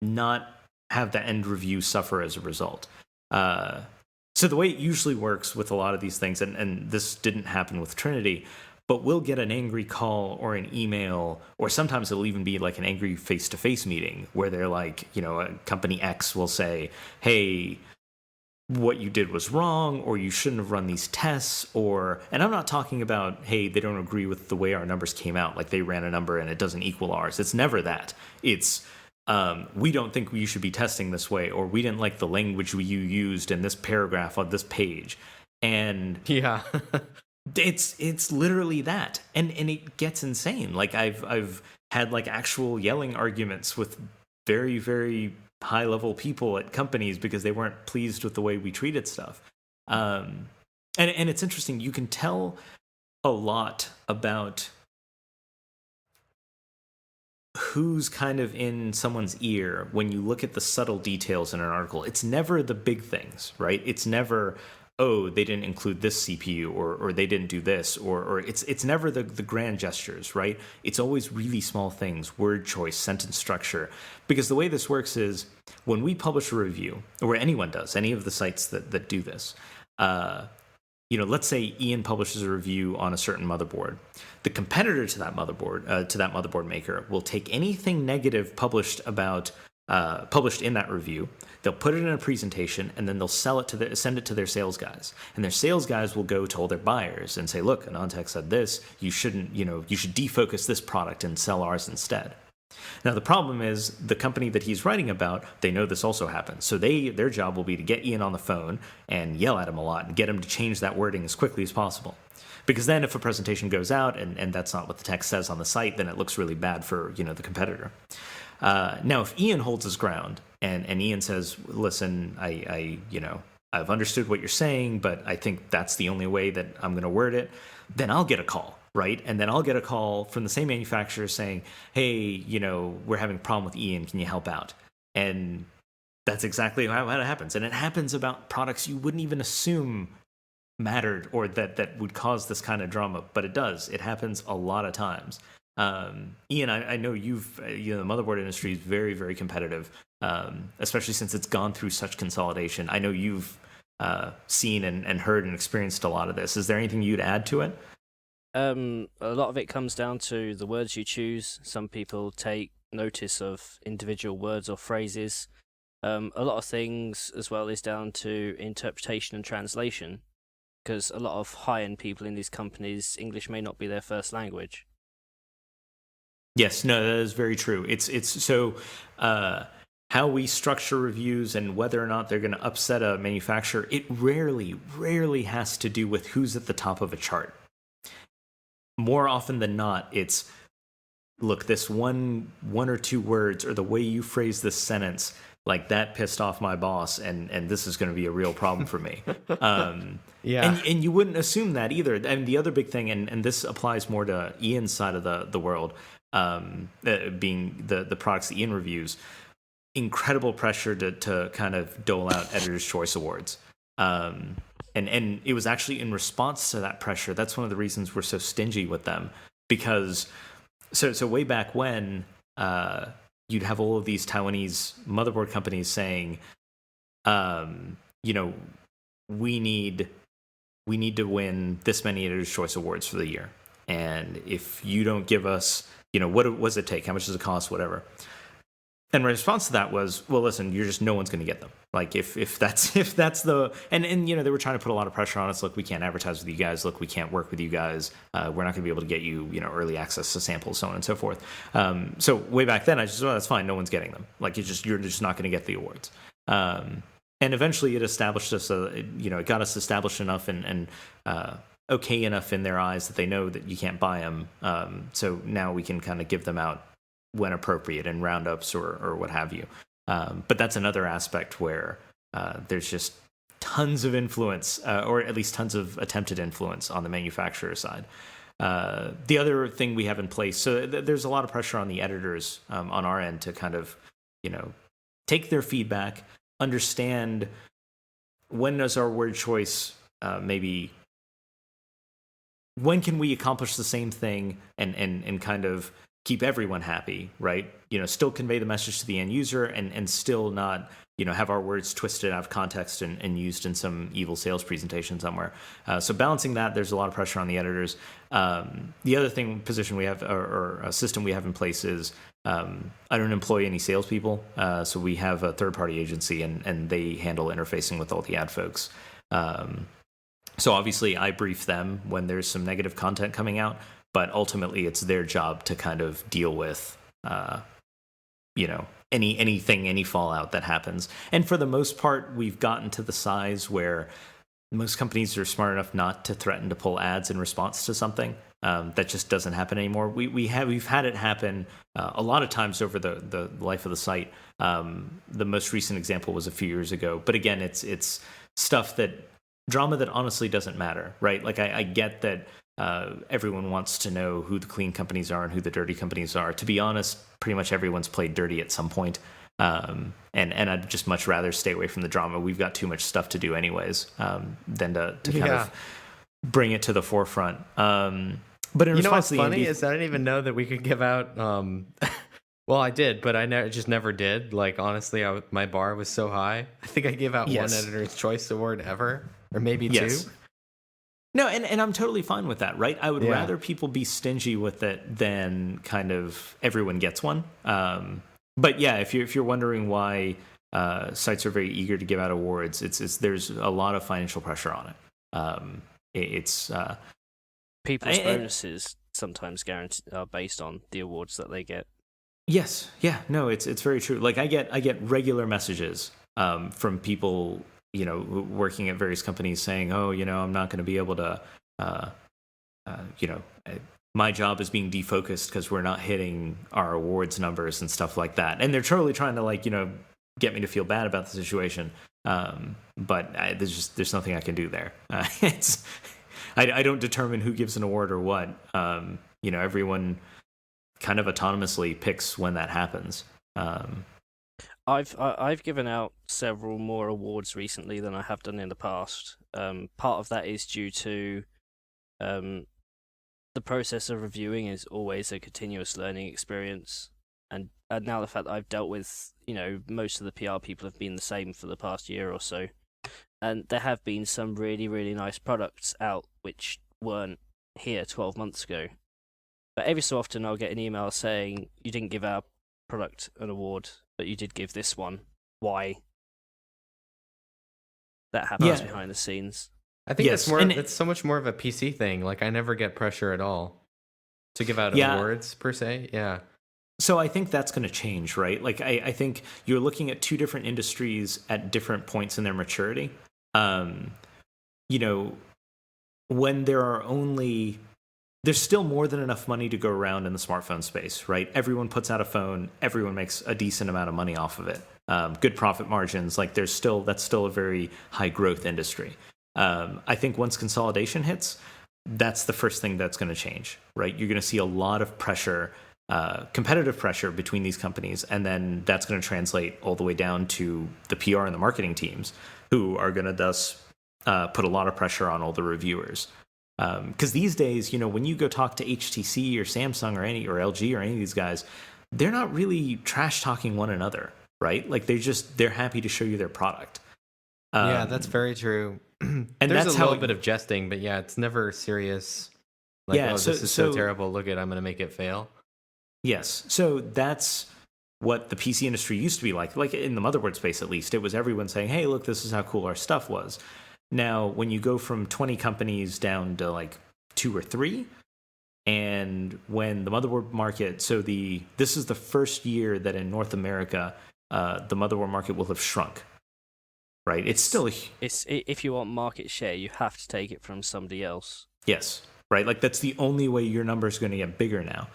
A: not have the end review suffer as a result. So the way it usually works with a lot of these things, and this didn't happen with Trinity, but we'll get an angry call or an email, or sometimes it'll even be like an angry face-to-face meeting where they're like, company X will say, hey, what you did was wrong, or you shouldn't have run these tests, and I'm not talking about, hey, they don't agree with the way our numbers came out, like they ran a number and it doesn't equal ours. It's never that. It's, we don't think you should be testing this way, or we didn't like the language you used in this paragraph on this page. And
B: yeah,
A: it's literally that. And it gets insane. Like I've had like actual yelling arguments with very, very high level people at companies because they weren't pleased with the way we treated stuff. And it's interesting. You can tell a lot about who's kind of in someone's ear when you look at the subtle details in an article. It's never the big things, right? It's never, oh, they didn't include this CPU, or they didn't do this, or it's never the grand gestures, right? It's always really small things, word choice, sentence structure. Because the way this works is when we publish a review, or anyone does, any of the sites that do this, let's say Ian publishes a review on a certain motherboard. The competitor to that motherboard maker will take anything negative published in that review. They'll put it in a presentation, and then they'll send it to their sales guys. And their sales guys will go to all their buyers and say, "Look, AnandTech said this. You should defocus this product and sell ours instead." Now, the problem is the company that he's writing about, they know this also happens. So their job will be to get Ian on the phone and yell at him a lot and get him to change that wording as quickly as possible. Because then if a presentation goes out and that's not what the text says on the site, then it looks really bad for the competitor. Now, if Ian holds his ground and Ian says, "Listen, I've understood what you're saying, but I think that's the only way that I'm going to word it," then I'll get a call. Right. And then I'll get a call from the same manufacturer saying, "Hey, we're having a problem with Ian. Can you help out?" And that's exactly how it happens. And it happens about products you wouldn't even assume mattered or that would cause this kind of drama. But it does. It happens a lot of times. Ian, I know the motherboard industry is very, very competitive, especially since it's gone through such consolidation. I know you've seen and heard and experienced a lot of this. Is there anything you'd add to it?
C: A lot of it comes down to the words you choose. Some people take notice of individual words or phrases. A lot of things as well is down to interpretation and translation, because a lot of high-end people in these companies, English may not be their first language.
A: Yes, no, that is very true. It's so how we structure reviews and whether or not they're going to upset a manufacturer, it rarely has to do with who's at the top of a chart. More often than not, it's, look, this one or two words or the way you phrase this sentence, like that pissed off my boss, and this is going to be a real problem for me.
B: Yeah.
A: And you wouldn't assume that either. And the other big thing, and this applies more to Ian's side of the world, being the products that Ian reviews, incredible pressure to kind of dole out Editor's Choice Awards. And it was actually in response to that pressure. That's one of the reasons we're so stingy with them. Because so way back when, you'd have all of these Taiwanese motherboard companies saying, we need to win this many Editor's Choice Awards for the year. And if you don't give us, what does it take? How much does it cost? Whatever. And my response to that was, well, listen, no one's going to get them. Like if that's the, and they were trying to put a lot of pressure on us. Look, we can't advertise with you guys. Look, we can't work with you guys. We're not going to be able to get you, early access to samples, so on and so forth. So way back then, I just, well, that's fine. No one's getting them. Like you're just not going to get the awards. And eventually it established us, it got us established enough and okay enough in their eyes that they know that you can't buy them. So now we can kind of give them out when appropriate in roundups or what have you. But that's another aspect where there's just tons of influence, or at least tons of attempted influence on the manufacturer side. The other thing we have in place, so there's a lot of pressure on the editors on our end to kind of, take their feedback, understand when does our word choice maybe when can we accomplish the same thing and kind of keep everyone happy, right? Still convey the message to the end user and still not, have our words twisted out of context and used in some evil sales presentation somewhere. So balancing that, there's a lot of pressure on the editors. The other position we have, or a system we have in place is, I don't employ any salespeople. So we have a third-party agency, and they handle interfacing with all the ad folks. So obviously I brief them when there's some negative content coming out, but ultimately it's their job to kind of deal with, any fallout that happens. And for the most part, we've gotten to the size where most companies are smart enough not to threaten to pull ads in response to something. That just doesn't happen anymore. We've had it happen a lot of times over the life of the site. The most recent example was a few years ago, but again, it's stuff drama that honestly doesn't matter, right? Like I get that everyone wants to know who the clean companies are and who the dirty companies are. To be honest, pretty much everyone's played dirty at some point. And I'd just much rather stay away from the drama. We've got too much stuff to do anyways, than to kind of bring it to the forefront. But in response to the
B: funny is I didn't even know that we could give out. Well, I did, but I just never did. Like honestly, my bar was so high. I think I gave out one Editor's Choice Award ever, or maybe two.
A: No, and I'm totally fine with that, right? I would rather people be stingy with it than kind of everyone gets one. But yeah, if you're wondering why sites are very eager to give out awards, there's a lot of financial pressure on it.
C: People's bonuses sometimes are based on the awards that they get.
A: Yes, yeah, no, it's very true. Like I get regular messages from people, working at various companies saying, "Oh, I'm not going to be able to, my job is being defocused because we're not hitting our awards numbers and stuff like that." And they're totally trying to get me to feel bad about the situation. But there's nothing I can do there. I don't determine who gives an award or what. Everyone kind of autonomously picks when that happens.
C: I've given out several more awards recently than I have done in the past. Part of that is due to the process of reviewing is always a continuous learning experience, and now the fact that I've dealt with most of the PR people have been the same for the past year or so, and there have been some really, really nice products out which weren't here 12 months ago. But every so often I'll get an email saying, "You didn't give our product an award, but you did give this one. Why?" That happens behind the scenes.
B: I think it's so much more of a PC thing. Like I never get pressure at all to give out awards per se. Yeah.
A: So I think that's going to change, right? Like I think you're looking at two different industries at different points in their maturity. When there's still more than enough money to go around in the smartphone space, right? Everyone puts out a phone, everyone makes a decent amount of money off of it. Good profit margins, like that's still a very high growth industry. I think once consolidation hits, that's the first thing that's going to change, right? You're going to see a lot of pressure, competitive pressure between these companies, and then that's going to translate all the way down to the PR and the marketing teams, who are going to thus put a lot of pressure on all the reviewers. Because these days, when you go talk to HTC or Samsung or LG or any of these guys, they're not really trash talking one another, right? Like they're happy to show you their product.
B: Yeah, that's very true. And there's a little bit of jesting, but yeah, it's never serious. Like, this is so terrible. Look I'm going to make it fail.
A: Yes. So that's what the PC industry used to be like in the motherboard space, at least. It was everyone saying, "Hey, look, this is how cool our stuff was." Now, when you go from 20 companies down to like 2 or 3, and when the motherboard market, this is the first year that in North America, the motherboard market will have shrunk, right? It's still
C: if you want market share, you have to take it from somebody else.
A: Yes, right. Like that's the only way your number is going to get bigger now.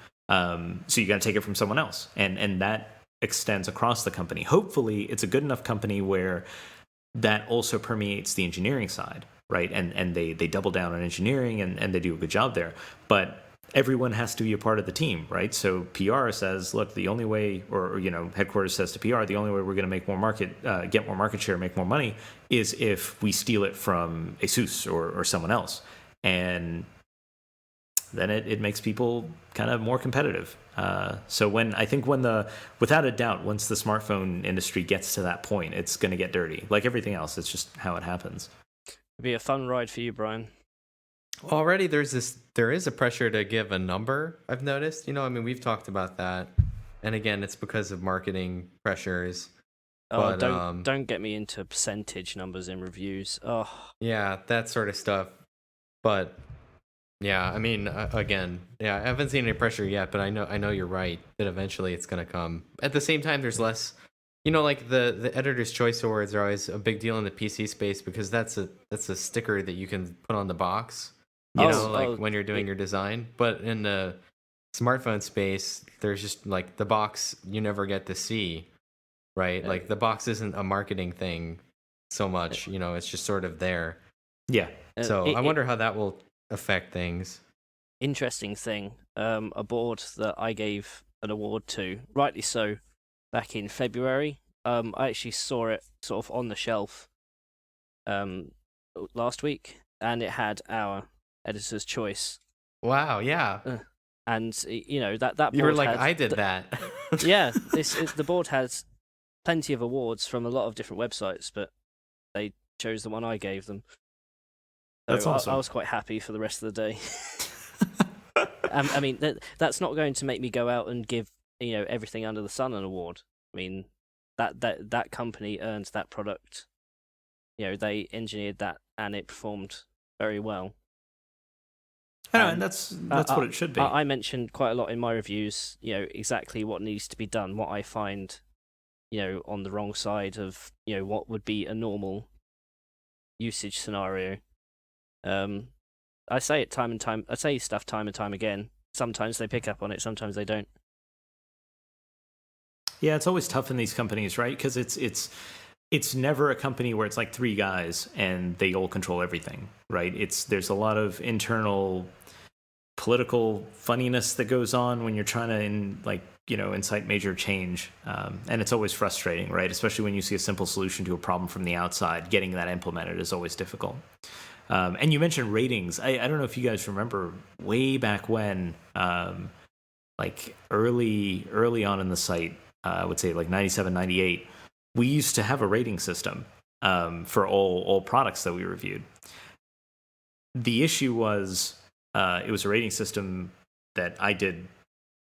A: So you got to take it from someone else, and that extends across the company. Hopefully, it's a good enough company where that also permeates the engineering side, right? And they double down on engineering and they do a good job there. But everyone has to be a part of the team, right? So PR says, look, the only way, or headquarters says to PR, the only way we're going to make get more market share, make more money, is if we steal it from ASUS or someone else. And then it makes people kind of more competitive. So without a doubt, once the smartphone industry gets to that point, it's going to get dirty. Like everything else, it's just how it happens.
C: It'd be a fun ride for you, Brian.
B: Already there is a pressure to give a number, I've noticed. I mean, we've talked about that. And again, it's because of marketing pressures.
C: Oh, but, don't get me into percentage numbers in reviews. Oh.
B: Yeah, that sort of stuff. But yeah, I mean, again, yeah, I haven't seen any pressure yet, but I know you're right that eventually it's going to come. At the same time, there's less, like the Editor's Choice Awards are always a big deal in the PC space because that's a sticker that you can put on the box, when you're doing your design. But in the smartphone space, there's just like the box you never get to see, right? Like the box isn't a marketing thing so much, it's just sort of there.
A: Yeah.
B: So I wonder how that will affect things.
C: Interesting thing, a board that I gave an award to, rightly so, back in February. I actually saw it sort of on the shelf last week, and it had our Editor's Choice.
B: Wow, yeah.
C: And that board
B: you were like, I did that.
C: Yeah, the board has plenty of awards from a lot of different websites, but they chose the one I gave them. So
A: that's awesome.
C: I was quite happy for the rest of the day. I mean, that's not going to make me go out and give everything under the sun an award. I mean, that company earned that product. They engineered that, and it performed very well.
A: And that's what it should be.
C: I mentioned quite a lot in my reviews, exactly what needs to be done, what I find, on the wrong side of, what would be a normal usage scenario. I say it time and time. I say stuff time and time again. Sometimes they pick up on it, sometimes they don't.
A: Yeah, it's always tough in these companies, right? Because it's never a company where it's like three guys and they all control everything, right? There's a lot of internal political funniness that goes on when you're trying to incite major change, and it's always frustrating, right? Especially when you see a simple solution to a problem from the outside. Getting that implemented is always difficult. And you mentioned ratings. I don't know if you guys remember way back when, like early on in the site, I would say like 97, 98, we used to have a rating system for all products that we reviewed. The issue was it was a rating system that I did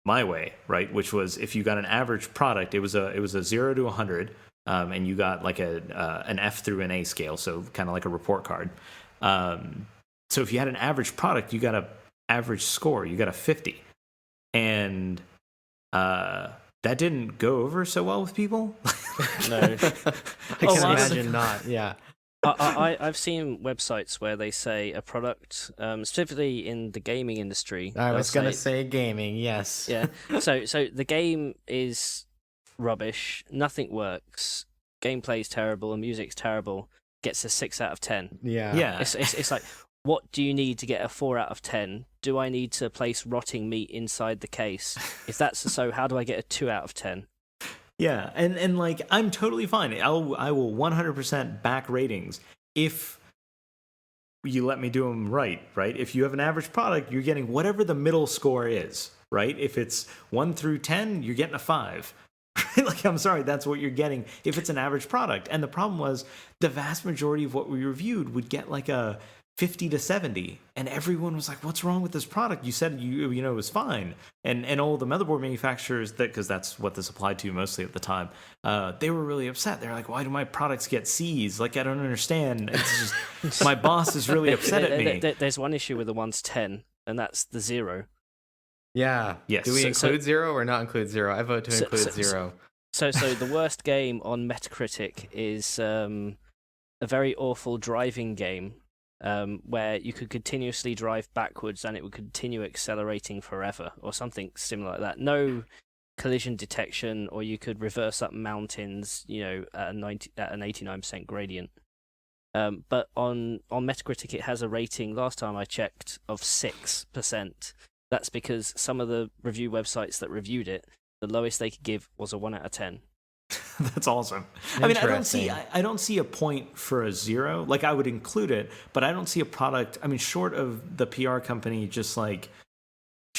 A: my way, right? Which was if you got an average product, it was a 0 to 100, and you got like an F through an A scale, so kind of like a report card. So if you had an average product, you got an average score, you got a 50, and that didn't go over so well with people.
C: No,
B: I can imagine not. Yeah.
C: I've seen websites where they say a product, specifically in the gaming industry.
B: I was going to say gaming, yes.
C: Yeah. So the game is rubbish. Nothing works. Gameplay's terrible. And music's terrible. Gets a 6 out of 10.
B: Yeah.
A: Yeah.
C: It's like, what do you need to get a 4 out of 10? Do I need to place rotting meat inside the case? If that's so, how do I get a 2 out of 10?
A: Yeah, and like I'm totally fine. I will 100% back ratings if you let me do them right. If you have an average product, you're getting whatever the middle score is, right? If it's 1 through 10, you're getting a 5. Like, I'm sorry, that's what you're getting if it's an average product. And the problem was the vast majority of what we reviewed would get like a 50 to 70, and everyone was like, what's wrong with this product? You said it was fine. And all the motherboard manufacturers, because that's what this applied to mostly at the time, they were really upset. They're like, why do my products get C's? Like, I don't understand. It's just my boss is really upset at me.
C: There's one issue with the 1 to 10, and that's the 0.
B: Yeah.
A: Yes.
B: Do we include 0 or not include 0? I vote to include 0.
C: So the worst game on Metacritic is a very awful driving game, where you could continuously drive backwards and it would continue accelerating forever, or something similar like that. No collision detection, or you could reverse up mountains, at an 89% gradient. But on Metacritic, it has a rating, last time I checked, of 6%. That's because some of the review websites that reviewed it, the lowest they could give was a 1 out of 10.
A: That's awesome. I mean, I don't see a point for a 0. Like, I would include it, but I don't see a product. I mean, short of the PR company just like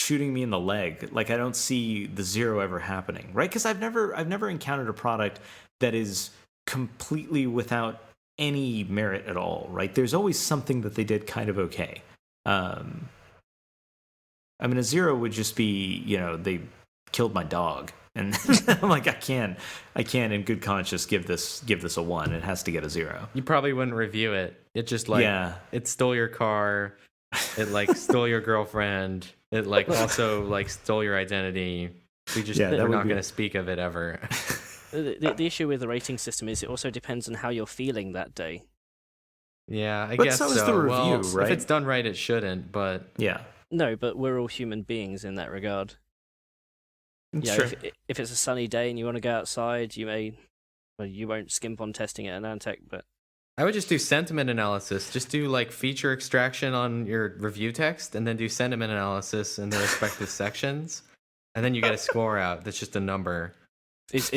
A: shooting me in the leg. Like I don't see the 0 ever happening, right? Because I've never encountered a product that is completely without any merit at all, right? There's always something that they did kind of okay. I mean, a 0 would just be, they killed my dog, and I'm like, I can't in good conscience give this a 1. It has to get a 0.
B: You probably wouldn't review it. It just it stole your car. It like stole your girlfriend. It like also like stole your identity. We're not going to speak of it ever.
C: The issue with the rating system is it also depends on how you're feeling that day.
B: Yeah, I
A: but
B: guess
A: so. Is the review, right?
B: If it's done right, it shouldn't. But
A: yeah,
C: no, but we're all human beings in that regard. Yeah,
A: sure.
C: if it's a sunny day and you want to go outside, you won't skimp on testing at AnandTech, but
B: I would just do sentiment analysis. Just do like feature extraction on your review text, and then do sentiment analysis in the respective sections, and then you get a score out. That's just a number.
C: Is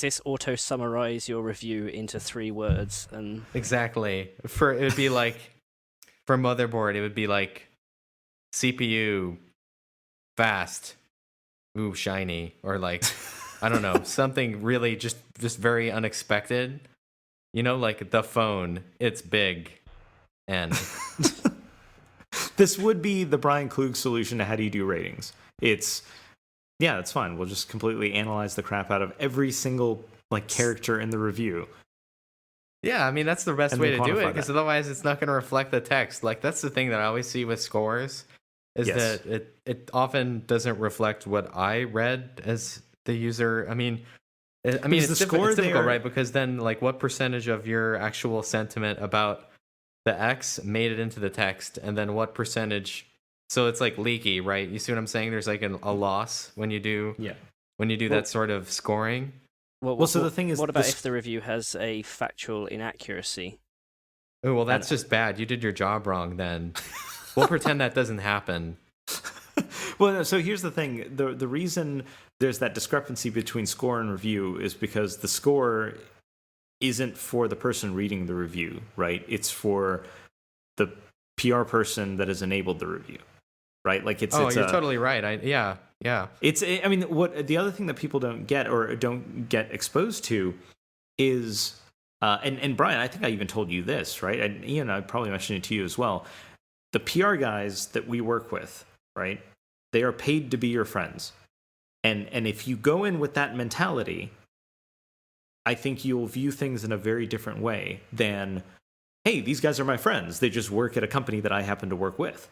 C: this auto summarize your review into 3 words? And
B: exactly. It would be like for motherboard, it would be like CPU fast, ooh shiny, or like I don't know, something really just very unexpected. Like the phone, it's big, and
A: this would be the Brian Klug solution to how do you do ratings. It's fine. We'll just completely analyze the crap out of every single like character in the review.
B: Yeah, I mean that's the best way to do it, because otherwise it's not going to reflect the text. Like that's the thing that I always see with scores is that it often doesn't reflect what I read as the user. I mean it's difficult, right? Because then like what percentage of your actual sentiment about the X made it into the text, and then what percentage. So it's like leaky, right? You see what I'm saying? There's like a loss when you do that sort of scoring.
A: So the thing is,
C: what about if the review has a factual inaccuracy?
B: Oh, well, that's just bad. You did your job wrong then. We'll pretend that doesn't happen.
A: Well, no, so here's the thing. The reason there's that discrepancy between score and review is because the score isn't for the person reading the review, right? It's for the PR person that has enabled the review. Right, like you're
B: totally right. Yeah.
A: It's. I mean, what the other thing that people don't get or don't get exposed to is, and Brian, I think I even told you this, right? And Ian, I probably mentioned it to you as well. The PR guys that we work with, right? They are paid to be your friends, and if you go in with that mentality, I think you'll view things in a very different way than, hey, these guys are my friends. They just work at a company that I happen to work with.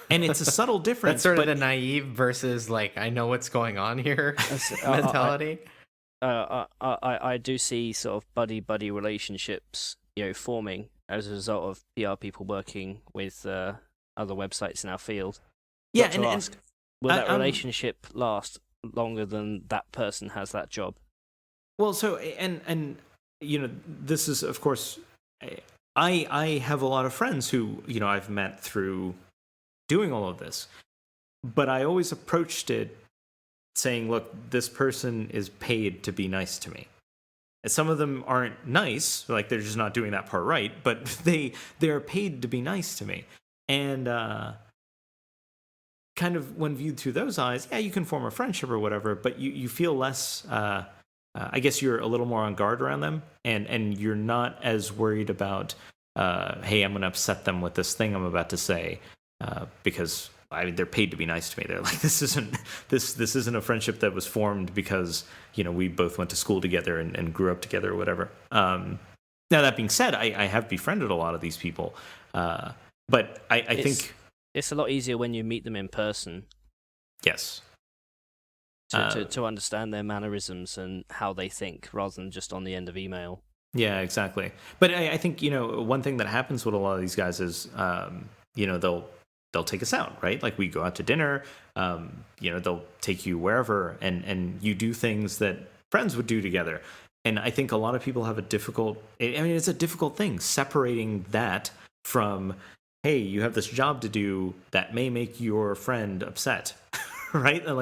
A: And it's a subtle difference.
B: That's sort of the naive versus like I know what's going on here mentality.
C: I do see sort of buddy relationships, forming as a result of PR people working with other websites in our field.
A: Yeah,
C: will that relationship last longer than that person has that job?
A: Well, so and this is of course, I have a lot of friends who I've met through doing all of this, but I always approached it saying, look, this person is paid to be nice to me. And some of them aren't nice, like they're just not doing that part right, but they're paid to be nice to me. And kind of when viewed through those eyes, yeah, you can form a friendship or whatever, but you feel less, I guess you're a little more on guard around them, and you're not as worried about, hey, I'm going to upset them with this thing I'm about to say. Because they're paid to be nice to me. They're like, this isn't a friendship that was formed because we both went to school together and grew up together or whatever. Now that being said, I have befriended a lot of these people, but I think
C: it's a lot easier when you meet them in person.
A: Yes.
C: To understand their mannerisms and how they think, rather than just on the end of email.
A: Yeah, exactly. But I think one thing that happens with a lot of these guys is they'll take us out, right? Like we go out to dinner, they'll take you wherever and you do things that friends would do together. And I think a lot of people have it's a difficult thing separating that from, hey, you have this job to do that may make your friend upset, right? And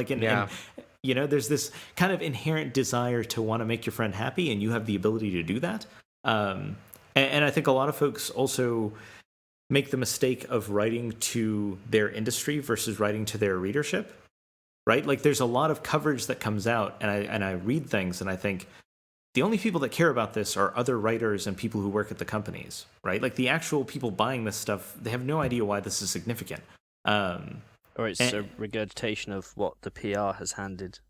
A: there's this kind of inherent desire to want to make your friend happy, and you have the ability to do that. And I think a lot of folks also make the mistake of writing to their industry versus writing to their readership, right? Like there's a lot of coverage that comes out, and I read things and I think the only people that care about this are other writers and people who work at the companies, right? Like the actual people buying this stuff, they have no idea why this is significant.
C: Or it's a regurgitation of what the PR has handed.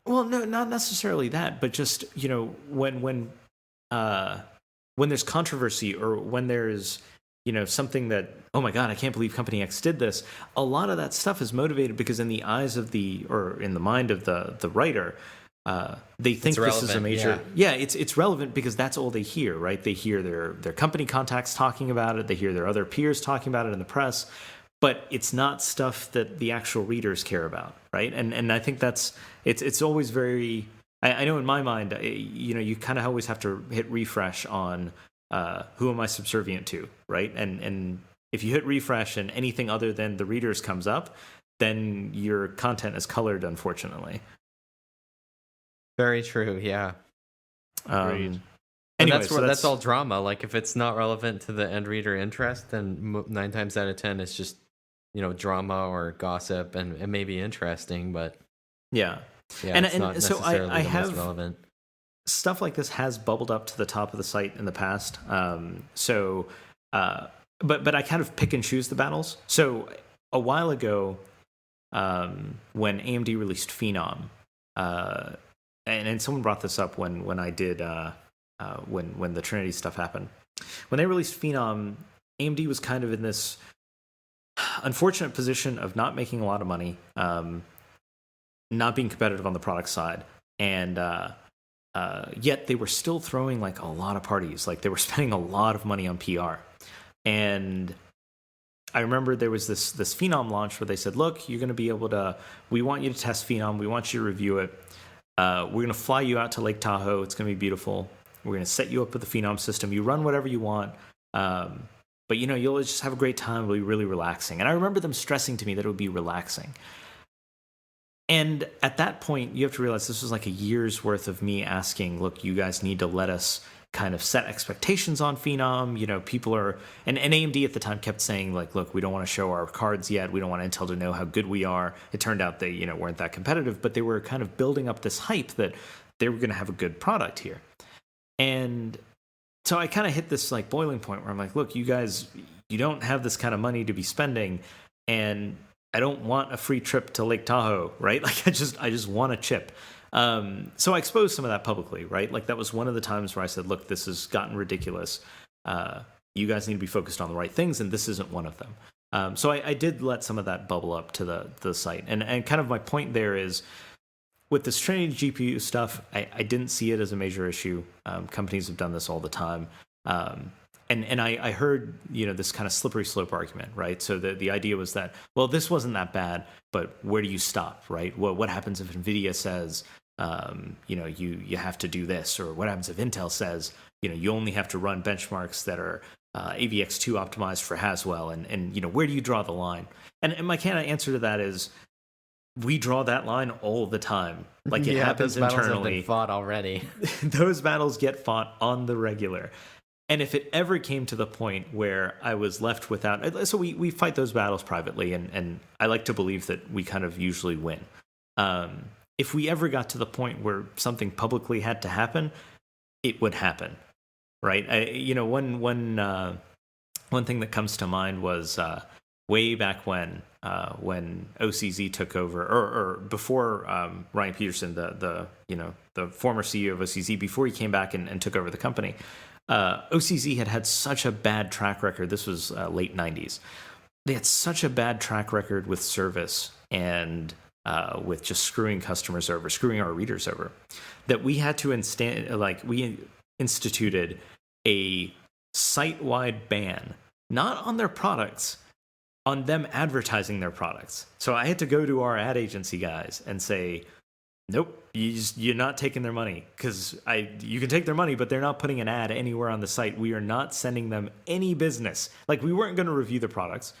A: Well, no, not necessarily that, but just, you know, when there's controversy or when there's, you know, something that, oh my God, I can't believe Company X did this. A lot of that stuff is motivated because in the eyes of or in the mind of the writer, they think this is a major. Yeah, it's relevant because that's all they hear, right? They hear their company contacts talking about it. They hear their other peers talking about it in the press, but it's not stuff that the actual readers care about, right? And I think it's always very. I know in my mind, you know, you kind of always have to hit refresh on who am I subservient to, right? And if you hit refresh and anything other than the readers comes up, then your content is colored, unfortunately.
B: Very true. Yeah.
A: Anyway,
B: And that's all drama. Like if it's not relevant to the end reader interest, then 9 times out of 10 it's just, you know, drama or gossip, and it may be interesting, but
A: yeah,
B: it's not
A: so
B: necessarily
A: I
B: the
A: have
B: most relevant.
A: Stuff like this has bubbled up to the top of the site in the past. But I kind of pick and choose the battles. So a while ago, when AMD released Phenom, and someone brought this up when I did when the Trinity stuff happened. When they released Phenom, AMD was kind of in this unfortunate position of not making a lot of money, not being competitive on the product side, and yet they were still throwing like a lot of parties. Like they were spending a lot of money on PR. And I remember there was this Phenom launch where they said, look, you're going to be able to, we want you to test Phenom. We want you to review it. We're going to fly you out to Lake Tahoe. It's going to be beautiful. We're going to set you up with the Phenom system. You run whatever you want. But, you know, you'll just have a great time. It'll be really relaxing. And I remember them stressing to me that it would be relaxing. And at that point, you have to realize this was like a year's worth of me asking, look, you guys need to let us kind of set expectations on Phenom. You know, people are, and AMD at the time kept saying, like, look, we don't want to show our cards yet. We don't want Intel to know how good we are. It turned out they, you know, weren't that competitive, but they were kind of building up this hype that they were going to have a good product here. And so I kind of hit this like boiling point where I'm like, look, you guys, you don't have this kind of money to be spending, and I don't want a free trip to Lake Tahoe, right? Like I just want a chip. So I exposed some of that publicly, right? Like that was one of the times where I said, look, this has gotten ridiculous. You guys need to be focused on the right things, and this isn't one of them. So I did let some of that bubble up to the site. And kind of my point there is, with this Trinity GPU stuff, I didn't see it as a major issue. Companies have done this all the time. And I heard, you know, this kind of slippery slope argument, right? So the idea was that, well, this wasn't that bad, but where do you stop, right? What happens if NVIDIA says, you know, you have to do this? Or what happens if Intel says, you know, you only have to run benchmarks that are AVX2 optimized for Haswell? And you know, where do you draw the line? And my kind of answer to that is, we draw that line all the time. Like it happens
B: those battles
A: internally.
B: have been fought already.
A: Those battles get fought on the regular. And if it ever came to the point where I was left without, so we fight those battles privately, and I like to believe that we kind of usually win. If we ever got to the point where something publicly had to happen, it would happen, right? You know, one thing that comes to mind was way back when OCZ took over, or before Ryan Peterson, the former CEO of OCZ, before he came back and took over the company. OCZ had such a bad track record. This was late 90s. They had such a bad track record with service and with just screwing customers over, screwing our readers over, that we had to we instituted a site-wide ban, not on their products, on them advertising their products. So I had to go to our ad agency guys and say, nope, you're not taking their money, because you can take their money, but they're not putting an ad anywhere on the site. We are not sending them any business. Like, we weren't going to review the products,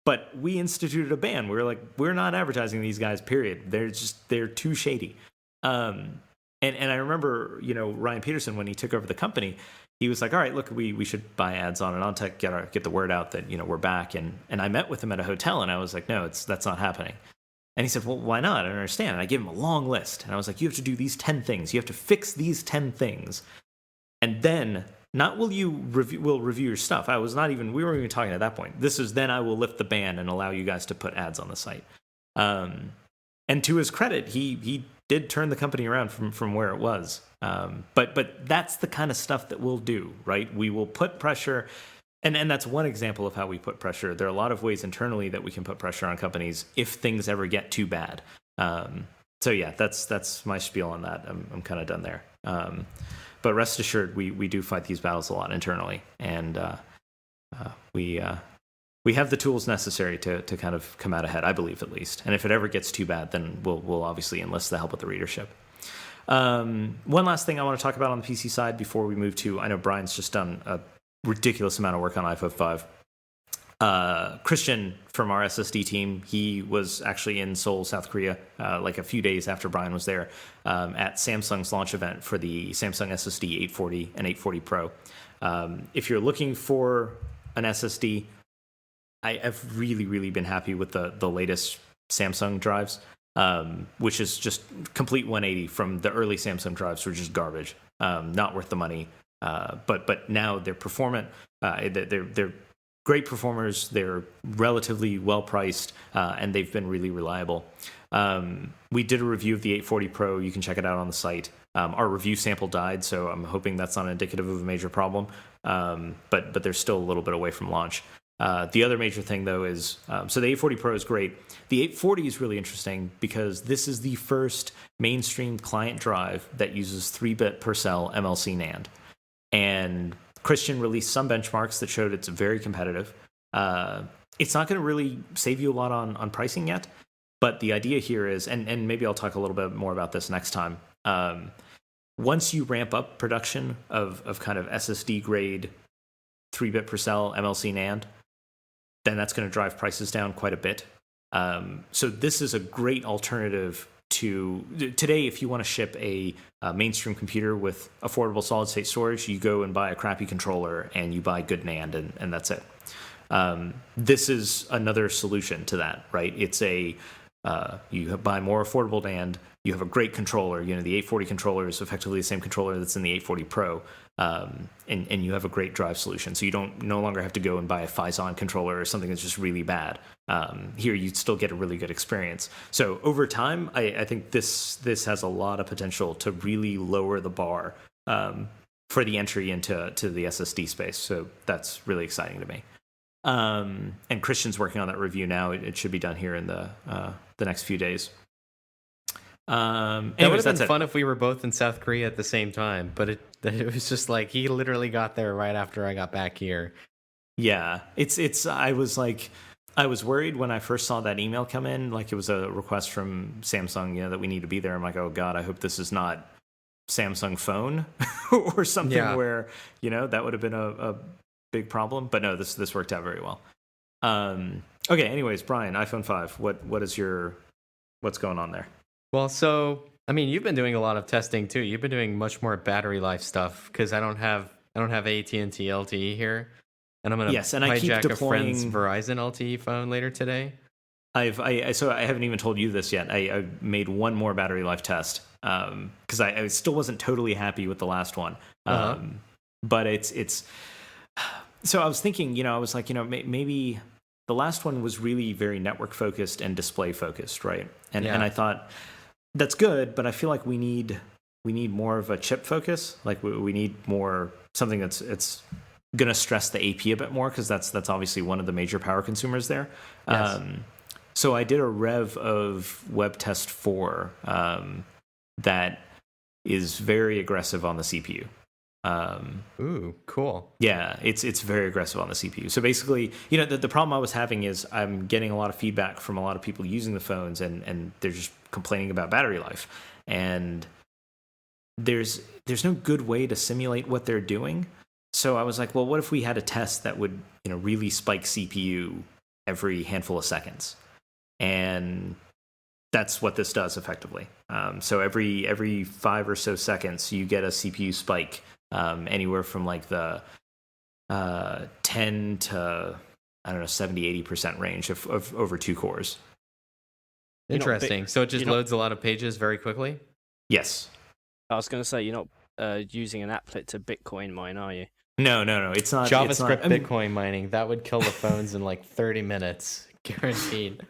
A: but we instituted a ban. We were like, we're not advertising these guys, period. They're too shady. And I remember, you know, Ryan Peterson, when he took over the company, he was like, all right, look, we should buy ads on AnandTech, get the word out that, we're back. And I met with him at a hotel, and I was like, no, that's not happening. And he said, well, why not? I don't understand. And I gave him a long list. And I was like, you have to do these 10 things. You have to fix these 10 things. And then, not will you review your stuff. We weren't even talking at that point. This is then I will lift the ban and allow you guys to put ads on the site. And to his credit, he did turn the company around from where it was. But that's the kind of stuff that we'll do, right? We will put pressure. And that's one example of how we put pressure. There are a lot of ways internally that we can put pressure on companies if things ever get too bad. So yeah, that's my spiel on that. I'm kind of done there. But rest assured, we do fight these battles a lot internally, and we have the tools necessary to kind of come out ahead, I believe, at least. And if it ever gets too bad, then we'll obviously enlist the help of the readership. One last thing I want to talk about on the PC side before we move to, I know Brian's just done a ridiculous amount of work on iPhone 5. Christian from our SSD team, he was actually in Seoul, South Korea, like a few days after Brian was there, at Samsung's launch event for the Samsung SSD 840 and 840 Pro. If you're looking for an SSD, I have really, really been happy with the latest Samsung drives, which is just complete 180 from the early Samsung drives, which is garbage, not worth the money. But now they're performant. They're great performers. They're relatively well priced, and they've been really reliable. We did a review of the 840 Pro. You can check it out on the site. Our review sample died, so I'm hoping that's not indicative of a major problem. But they're still a little bit away from launch. The other major thing, though, is so the 840 Pro is great. The 840 is really interesting because this is the first mainstream client drive that uses 3-bit per cell MLC NAND. And Christian released some benchmarks that showed it's very competitive. It's not going to really save you a lot on pricing yet, but the idea here is, and maybe I'll talk a little bit more about this next time. Once you ramp up production of kind of SSD grade 3-bit per cell MLC NAND, then that's going to drive prices down quite a bit. So this is a great alternative to today. If you want to ship a mainstream computer with affordable solid state storage, you go and buy a crappy controller and you buy good NAND, and that's it. This is another solution to that, right? It's you buy more affordable NAND, you have a great controller. The 840 controller is effectively the same controller that's in the 840 Pro, and you have a great drive solution. So you no longer have to go and buy a Phison controller or something that's just really bad. Here, you'd still get a really good experience. So over time, I think this has a lot of potential to really lower the bar for the entry into the SSD space. So that's really exciting to me. And Christian's working on that review now. It should be done here in the next few days.
B: That would have been fun if we were both in South Korea at the same time, but it was just like he literally got there right after I got back here.
A: Yeah, I was worried when I first saw that email come in, like it was a request from Samsung, that we need to be there. I'm like, oh God, I hope this is not Samsung phone or something where, that would have been a big problem. But no, this worked out very well. Okay, anyways, Brian, iPhone 5, what's going on there?
B: Well, so I mean, you've been doing a lot of testing too. You've been doing much more battery life stuff because I don't have AT&T LTE here, and I'm gonna hijack a friend's Verizon LTE phone later today.
A: So I haven't even told you this yet. I made one more battery life test because I still wasn't totally happy with the last one. But it's so I was thinking, I was like, maybe the last one was really very network focused and display focused, right? And I thought that's good, but I feel like we need more of a chip focus. Like we need more something that's going to stress the AP a bit more because that's obviously one of the major power consumers there. Yes. So I did a rev of WebTest 4 that is very aggressive on the CPU.
B: Ooh, cool.
A: Yeah, it's very aggressive on the CPU. So basically, the problem I was having is I'm getting a lot of feedback from a lot of people using the phones, and they're just complaining about battery life. And there's no good way to simulate what they're doing. So I was like, well, what if we had a test that would really spike CPU every handful of seconds? And that's what this does effectively. So every 5 or so seconds, you get a CPU spike anywhere from like the 10 to, I don't know, 70-80% range of over 2 cores.
B: Interesting. So it just loads a lot of pages very quickly?
A: Yes.
C: I was going to say, you're not using an applet to Bitcoin mine, are you?
A: No, it's not.
B: JavaScript Bitcoin mining, that would kill the phones in like 30 minutes, guaranteed.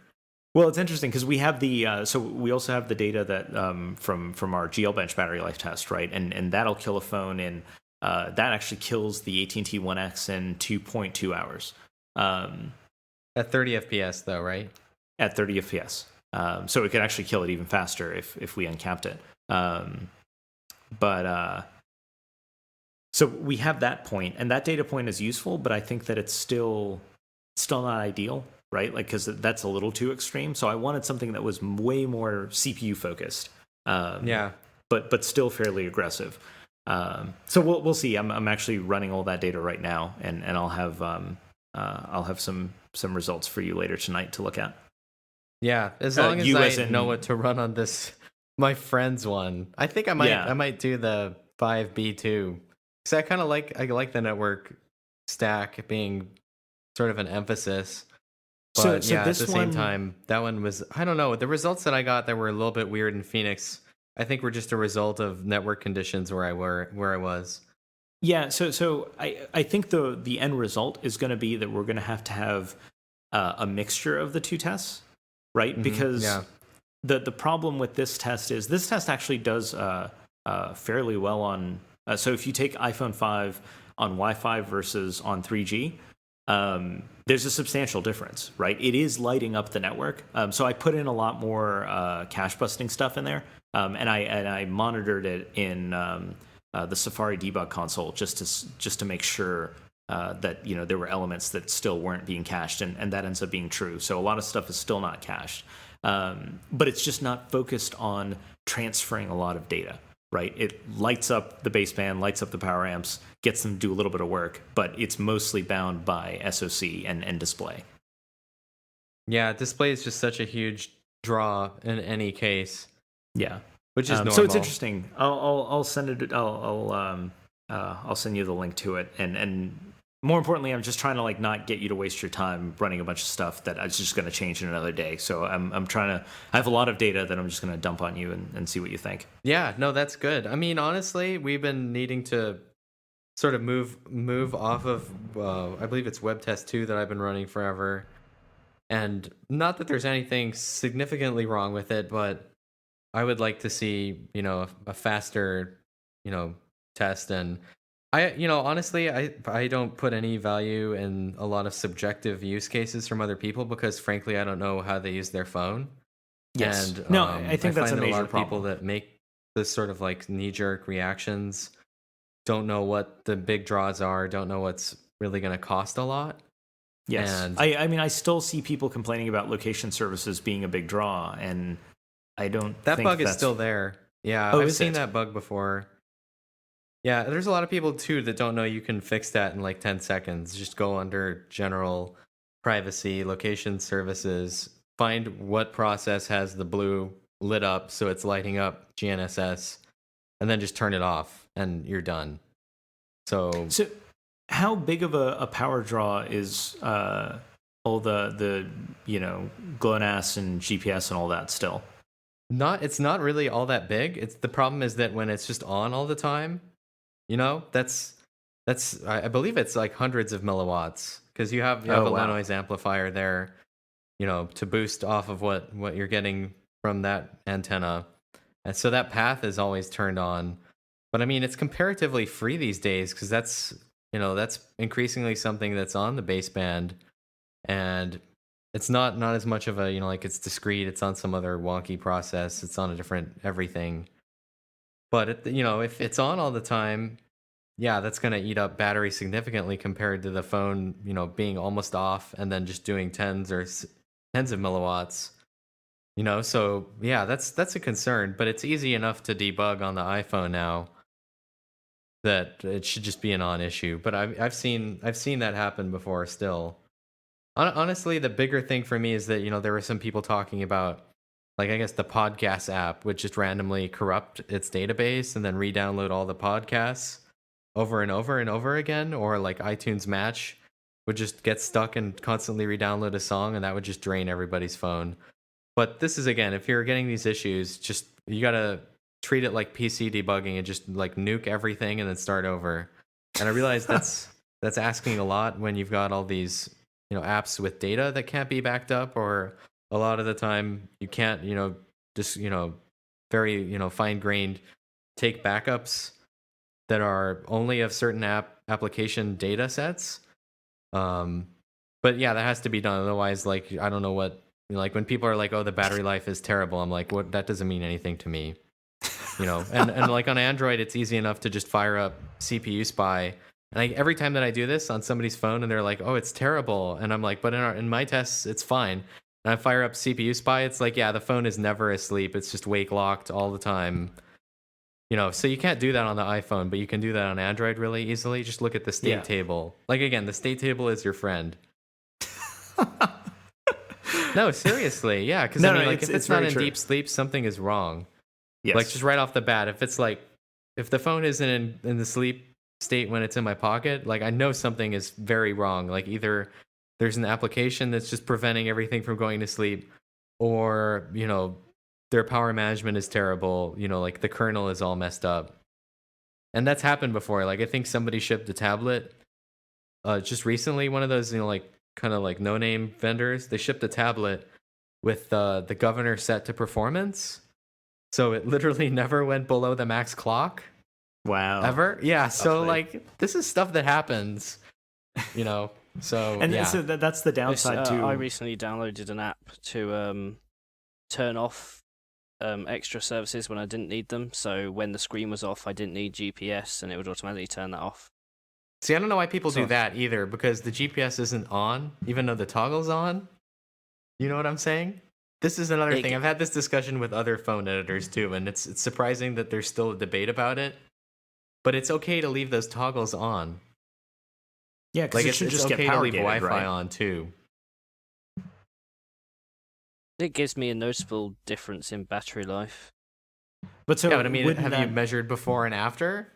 A: Well, it's interesting because we have the so we also have the data that from our GLbench battery life test, right? And that'll kill a phone in that actually kills the AT&T One X in 2.2 hours.
B: At 30 FPS though, right?
A: At 30 FPS. So it could actually kill it even faster if we uncapped it. So we have that point, and that data point is useful, but I think that it's still not ideal, right? Like, because that's a little too extreme. So I wanted something that was way more CPU focused. But still fairly aggressive. So we'll see. I'm actually running all that data right now, and I'll have some results for you later tonight to look at.
B: Yeah, as long as I know what to run on this, my friend's one. I think I might do the 5B2 because I kind of like the network stack being sort of an emphasis. But so at the same time, that one was, I don't know, the results that I got that were a little bit weird in Phoenix, I think were just a result of network conditions where I was.
A: Yeah, so I think the end result is going to be that we're going to have a mixture of the two tests. Right, because the problem with this test is this test actually does fairly well on. So if you take iPhone 5 on Wi-Fi versus on 3G, there's a substantial difference, right? It is lighting up the network. So I put in a lot more cache busting stuff in there, and I monitored it in the Safari debug console just to make sure. That there were elements that still weren't being cached, and that ends up being true. So a lot of stuff is still not cached, but it's just not focused on transferring a lot of data, right? It lights up the baseband, lights up the power amps, gets them to do a little bit of work, but it's mostly bound by SoC and display.
B: Yeah, display is just such a huge draw in any case.
A: Yeah,
B: which is normal.
A: So it's interesting. I'll send it. I'll send you the link to it, and more importantly, I'm just trying to not get you to waste your time running a bunch of stuff that is just going to change in another day. So I'm trying to. I have a lot of data that I'm just going to dump on you and see what you think.
B: Yeah, no, that's good. I mean, honestly, we've been needing to sort of move off of. I believe it's WebTest 2 that I've been running forever, and not that there's anything significantly wrong with it, but I would like to see a faster test. And I honestly I don't put any value in a lot of subjective use cases from other people because frankly I don't know how they use their phone.
A: Yes.
B: And
A: no, I think that's a major
B: lot of
A: problem.
B: people that make this sort of knee-jerk reactions don't know what the big draws are, don't know what's really going to cost a lot.
A: Yes.
B: And
A: I mean I still see people complaining about location services being a big draw, and I don't
B: that
A: think
B: bug is still there. Yeah, I've seen that bug before. Yeah, there's a lot of people too that don't know you can fix that in 10 seconds. Just go under general privacy, location services, find what process has the blue lit up so it's lighting up GNSS, and then just turn it off and you're done. So
A: how big of a power draw is all the GLONASS and GPS and all that still?
B: It's not really all that big. The problem is that when it's just on all the time, that's I believe it's hundreds of milliwatts because you have a low noise amplifier there, to boost off of what you're getting from that antenna. And so that path is always turned on. But I mean, it's comparatively free these days because that's increasingly something that's on the baseband, and it's not as much of a, it's discrete. It's on some other wonky process. It's on a different everything. But, if it's on all the time, yeah, that's going to eat up battery significantly compared to the phone, being almost off and then just doing tens of milliwatts. So yeah, that's a concern. But it's easy enough to debug on the iPhone now that it should just be a non-issue. But I've seen that happen before still. Honestly, the bigger thing for me is that, there were some people talking about, I guess the podcast app would just randomly corrupt its database and then re-download all the podcasts. over and over and over again, or like iTunes Match would just get stuck and constantly re-download a song, and that would just drain everybody's phone. But this is, again, if you're getting these issues, just you gotta treat it like PC debugging and just like nuke everything and then start over. And I realize that's asking a lot when you've got all these, apps with data that can't be backed up, or a lot of the time you can't, just, very, fine-grained take backups that are only of certain application data sets. But yeah, that has to be done. Otherwise, like, I don't know what, like when people are like, oh, the battery life is terrible, I'm like, what? That doesn't mean anything to me. And like on Android, it's easy enough to just fire up CPU spy. And every time that I do this on somebody's phone and they're like, oh, it's terrible. And I'm like, but in my tests, it's fine. And I fire up CPU spy. It's like, yeah, the phone is never asleep. It's just wake locked all the time. So you can't do that on the iPhone, but you can do that on Android really easily. Just look at the state table. Like, again, the state table is your friend. No, seriously. Yeah. Because if it's not in deep sleep, something is wrong. Yes. Like, just right off the bat, if it's like, if the phone isn't in the sleep state when it's in my pocket, like, I know something is very wrong. Like, either there's an application that's just preventing everything from going to sleep, or, their power management is terrible. Like, the kernel is all messed up. And that's happened before. Like, I think somebody shipped a tablet just recently, one of those, like, kind of like no-name vendors. They shipped a tablet with the governor set to performance. So it literally never went below the max clock.
A: Wow.
B: Ever? Yeah. So like, this is stuff that happens, So
A: and so that's the downside too.
C: I recently downloaded an app to turn off extra services when I didn't need them. So when the screen was off, I didn't need GPS, and it would automatically turn that off.
B: See, I don't know why people do that either, because the GPS isn't on, even though the toggle's on. You know what I'm saying? This is another thing. I've had this discussion with other phone editors too, and it's surprising that there's still a debate about it. But it's okay to leave those toggles on.
A: Yeah, because it should just
B: okay
A: get power
B: to leave
A: gated,
B: Wi-Fi
A: right?
B: on too.
C: It gives me a noticeable difference in battery life.
B: But I mean, have you measured before and after?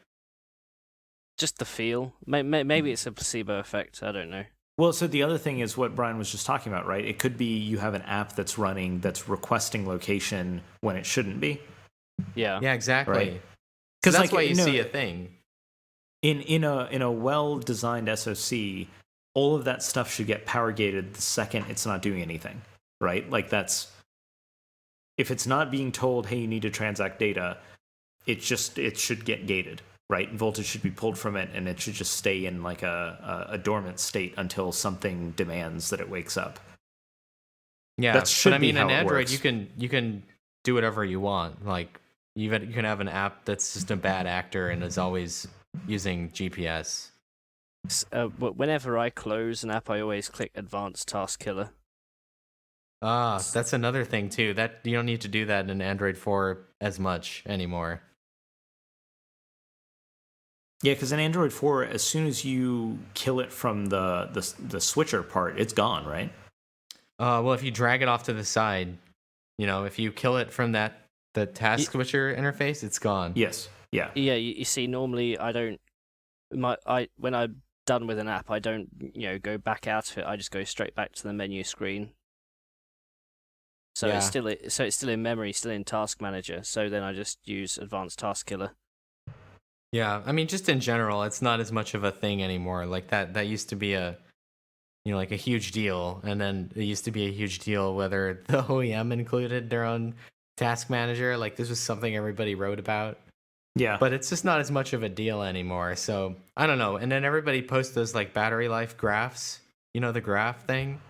C: Just the feel. Maybe it's a placebo effect. I don't know.
A: Well, so the other thing is what Brian was just talking about, right? It could be you have an app that's running that's requesting location when it shouldn't be.
C: Yeah.
B: Yeah, exactly.
A: Right?
B: Because that's why you see a thing.
A: In a well-designed SoC, all of that stuff should get power gated the second it's not doing anything, right? Like, that's, if it's not being told, hey, you need to transact data, it should get gated, right? Voltage should be pulled from it, and it should just stay in like a dormant state until something demands that it wakes up.
B: Yeah, but I mean, in Android, you can do whatever you want. Like, you can have an app that's just a bad actor and is always using GPS.
C: Whenever I close an app, I always click Advanced Task Killer.
B: That's another thing too. That you don't need to do that in Android 4 as much anymore.
A: Yeah, because in Android 4, as soon as you kill it from the switcher part, it's gone, right?
B: Well, if you drag it off to the side, if you kill it from the task switcher interface, it's gone.
A: Yes. Yeah.
C: Yeah. You see, normally I don't. When I'm done with an app, I don't go back out of it. I just go straight back to the menu screen. So it's still in memory, still in Task Manager. So then I just use Advanced Task Killer.
B: Yeah, I mean, just in general, it's not as much of a thing anymore. Like that used to be like a huge deal, and then it used to be a huge deal whether the OEM included their own task manager. Like, this was something everybody wrote about.
A: Yeah,
B: but it's just not as much of a deal anymore. So I don't know. And then everybody posts those like battery life graphs. The graph thing.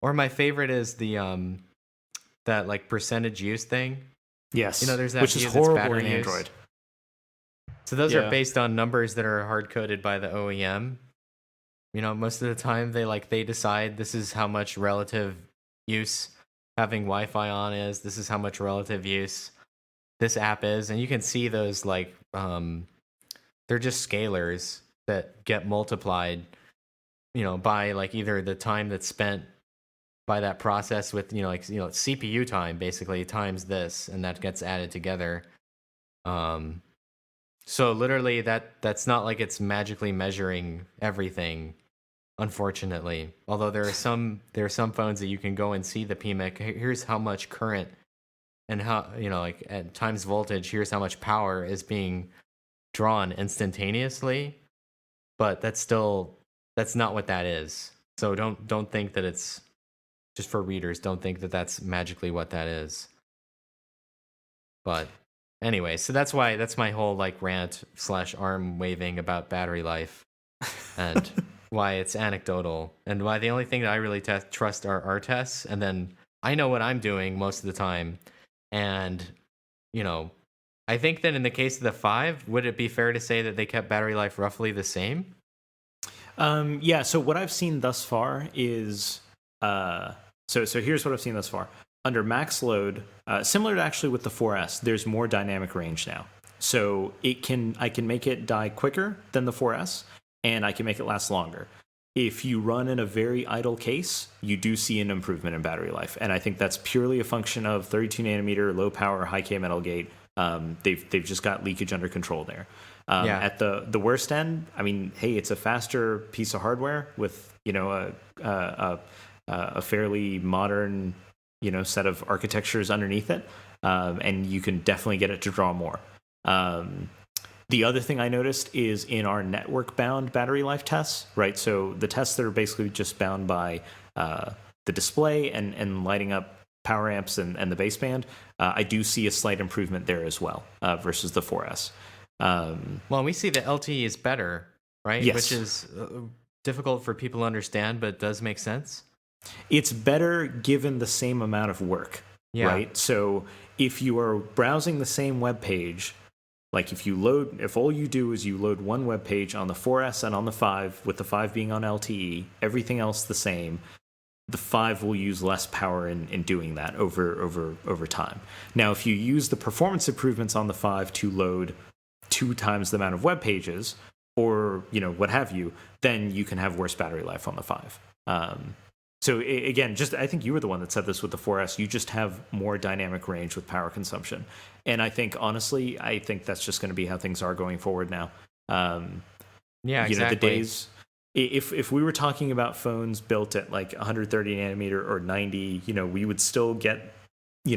B: Or my favorite is the that like percentage use thing.
A: Yes,
B: there's that
A: which is horrible in Android.
B: So those are based on numbers that are hard coded by the OEM. Most of the time they decide this is how much relative use having Wi-Fi on is. This is how much relative use this app is, and you can see those like they're just scalars that get multiplied, by like either the time that's spent by that process with CPU time basically times this, and that gets added together. So literally that's not like it's magically measuring everything, unfortunately. Although there are some phones that you can go and see the PMIC. Here's how much current and how, like at times voltage, here's how much power is being drawn instantaneously, but that's not what that is. So don't think that it's just for readers, don't think that that's magically what that is. But anyway, so that's my whole like rant / arm waving about battery life and why it's anecdotal and why the only thing that I really trust are our tests. And then I know what I'm doing most of the time. And, I think that in the case of the 5, would it be fair to say that they kept battery life roughly the same?
A: Yeah. So what I've seen thus far is so here's what I've seen thus far. Under max load, similar to actually with the 4S, there's more dynamic range now. So I can make it die quicker than the 4S, and I can make it last longer. If you run in a very idle case, you do see an improvement in battery life, and I think that's purely a function of 32 nanometer, low power, high K metal gate. They've just got leakage under control there. At the worst end, I mean, hey, it's a faster piece of hardware with a fairly modern set of architectures underneath it, and you can definitely get it to draw more. The other thing I noticed is in our network-bound battery life tests, right? So the tests that are basically just bound by the display and lighting up power amps and the baseband, I do see a slight improvement there as well versus the 4S.
B: Well, we see the LTE is better, right?
A: Yes.
B: Which is difficult for people to understand, but does make sense.
A: It's better given the same amount of work, right? So if you are browsing the same web page, like if all you do is you load one web page on the 4S and on the 5, with the 5 being on LTE, everything else the same, the 5 will use less power in doing that over time. Now, if you use the performance improvements on the 5 to load 2 times the amount of web pages, or what have you, then you can have worse battery life on the 5. So again, I think you were the one that said this with the 4S. You just have more dynamic range with power consumption, and I think honestly, that's just going to be how things are going forward now.
B: Exactly.
A: The days. If we were talking about phones built at like 130 nanometer or 90, we would still get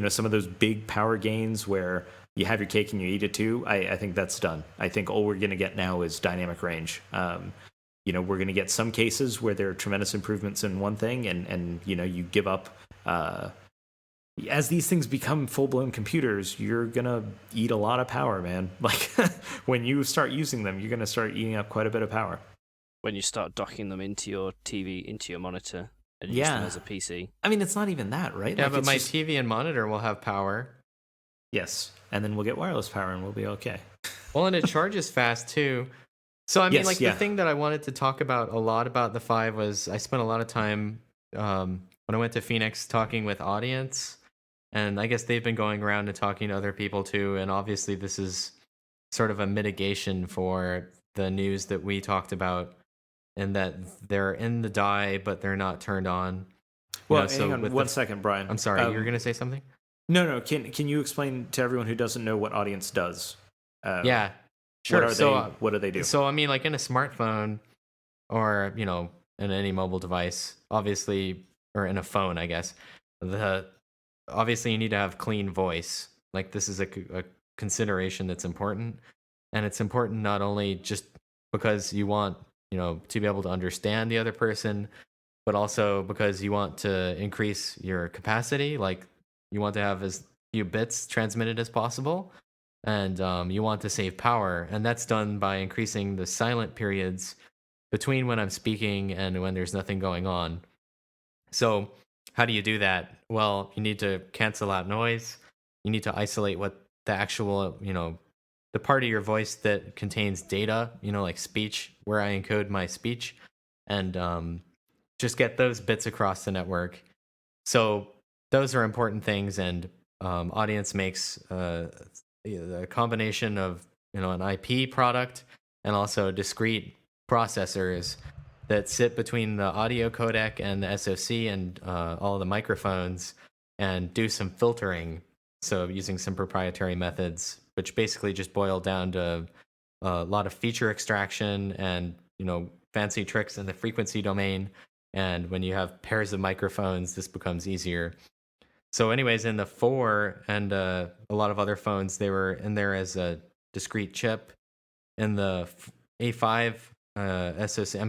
A: some of those big power gains where you have your cake and you eat it too. I think that's done. I think all we're going to get now is dynamic range. We're going to get some cases where there are tremendous improvements in one thing, and you give up. As these things become full-blown computers, you're going to eat a lot of power, man. Like, when you start using them, you're going to start eating up quite a bit of power.
C: When you start docking them into your TV, into your monitor, and use them as a PC.
A: I mean, it's not even that, right?
B: Yeah, but my TV and monitor will have power.
A: Yes, and then we'll get wireless power, and we'll be okay.
B: Well, and it charges fast, too. So, I mean, the thing that I wanted to talk about a lot about the 5 was I spent a lot of time when I went to Phoenix talking with audience, and I guess they've been going around and talking to other people, too, and obviously this is sort of a mitigation for the news that we talked about, and that they're in the die, but they're not turned on.
A: Well, hang on one second, Brian.
B: I'm sorry, you were going to say something?
A: No. Can you explain to everyone who doesn't know what audience does?
B: Yeah, sure.
A: What do they do?
B: So, I mean, like in a smartphone or, in any mobile device, obviously, or in a phone, I guess, obviously you need to have clean voice. Like, this is a consideration that's important. And it's important not only just because you want to be able to understand the other person, but also because you want to increase your capacity. Like, you want to have as few bits transmitted as possible, and you want to save power. And that's done by increasing the silent periods between when I'm speaking and when there's nothing going on. So how do you do that? Well, you need to cancel out noise. You need to isolate what the actual, the part of your voice that contains data, like speech, where I encode my speech, and just get those bits across the network. So those are important things, and audience makes a combination of an IP product and also discrete processors that sit between the audio codec and the SoC and all the microphones, and do some filtering. So using some proprietary methods, which basically just boil down to a lot of feature extraction and fancy tricks in the frequency domain. And when you have pairs of microphones, this becomes easier. So anyways, in the 4 and a lot of other phones, they were in there as a discrete chip. In the A5 SoC,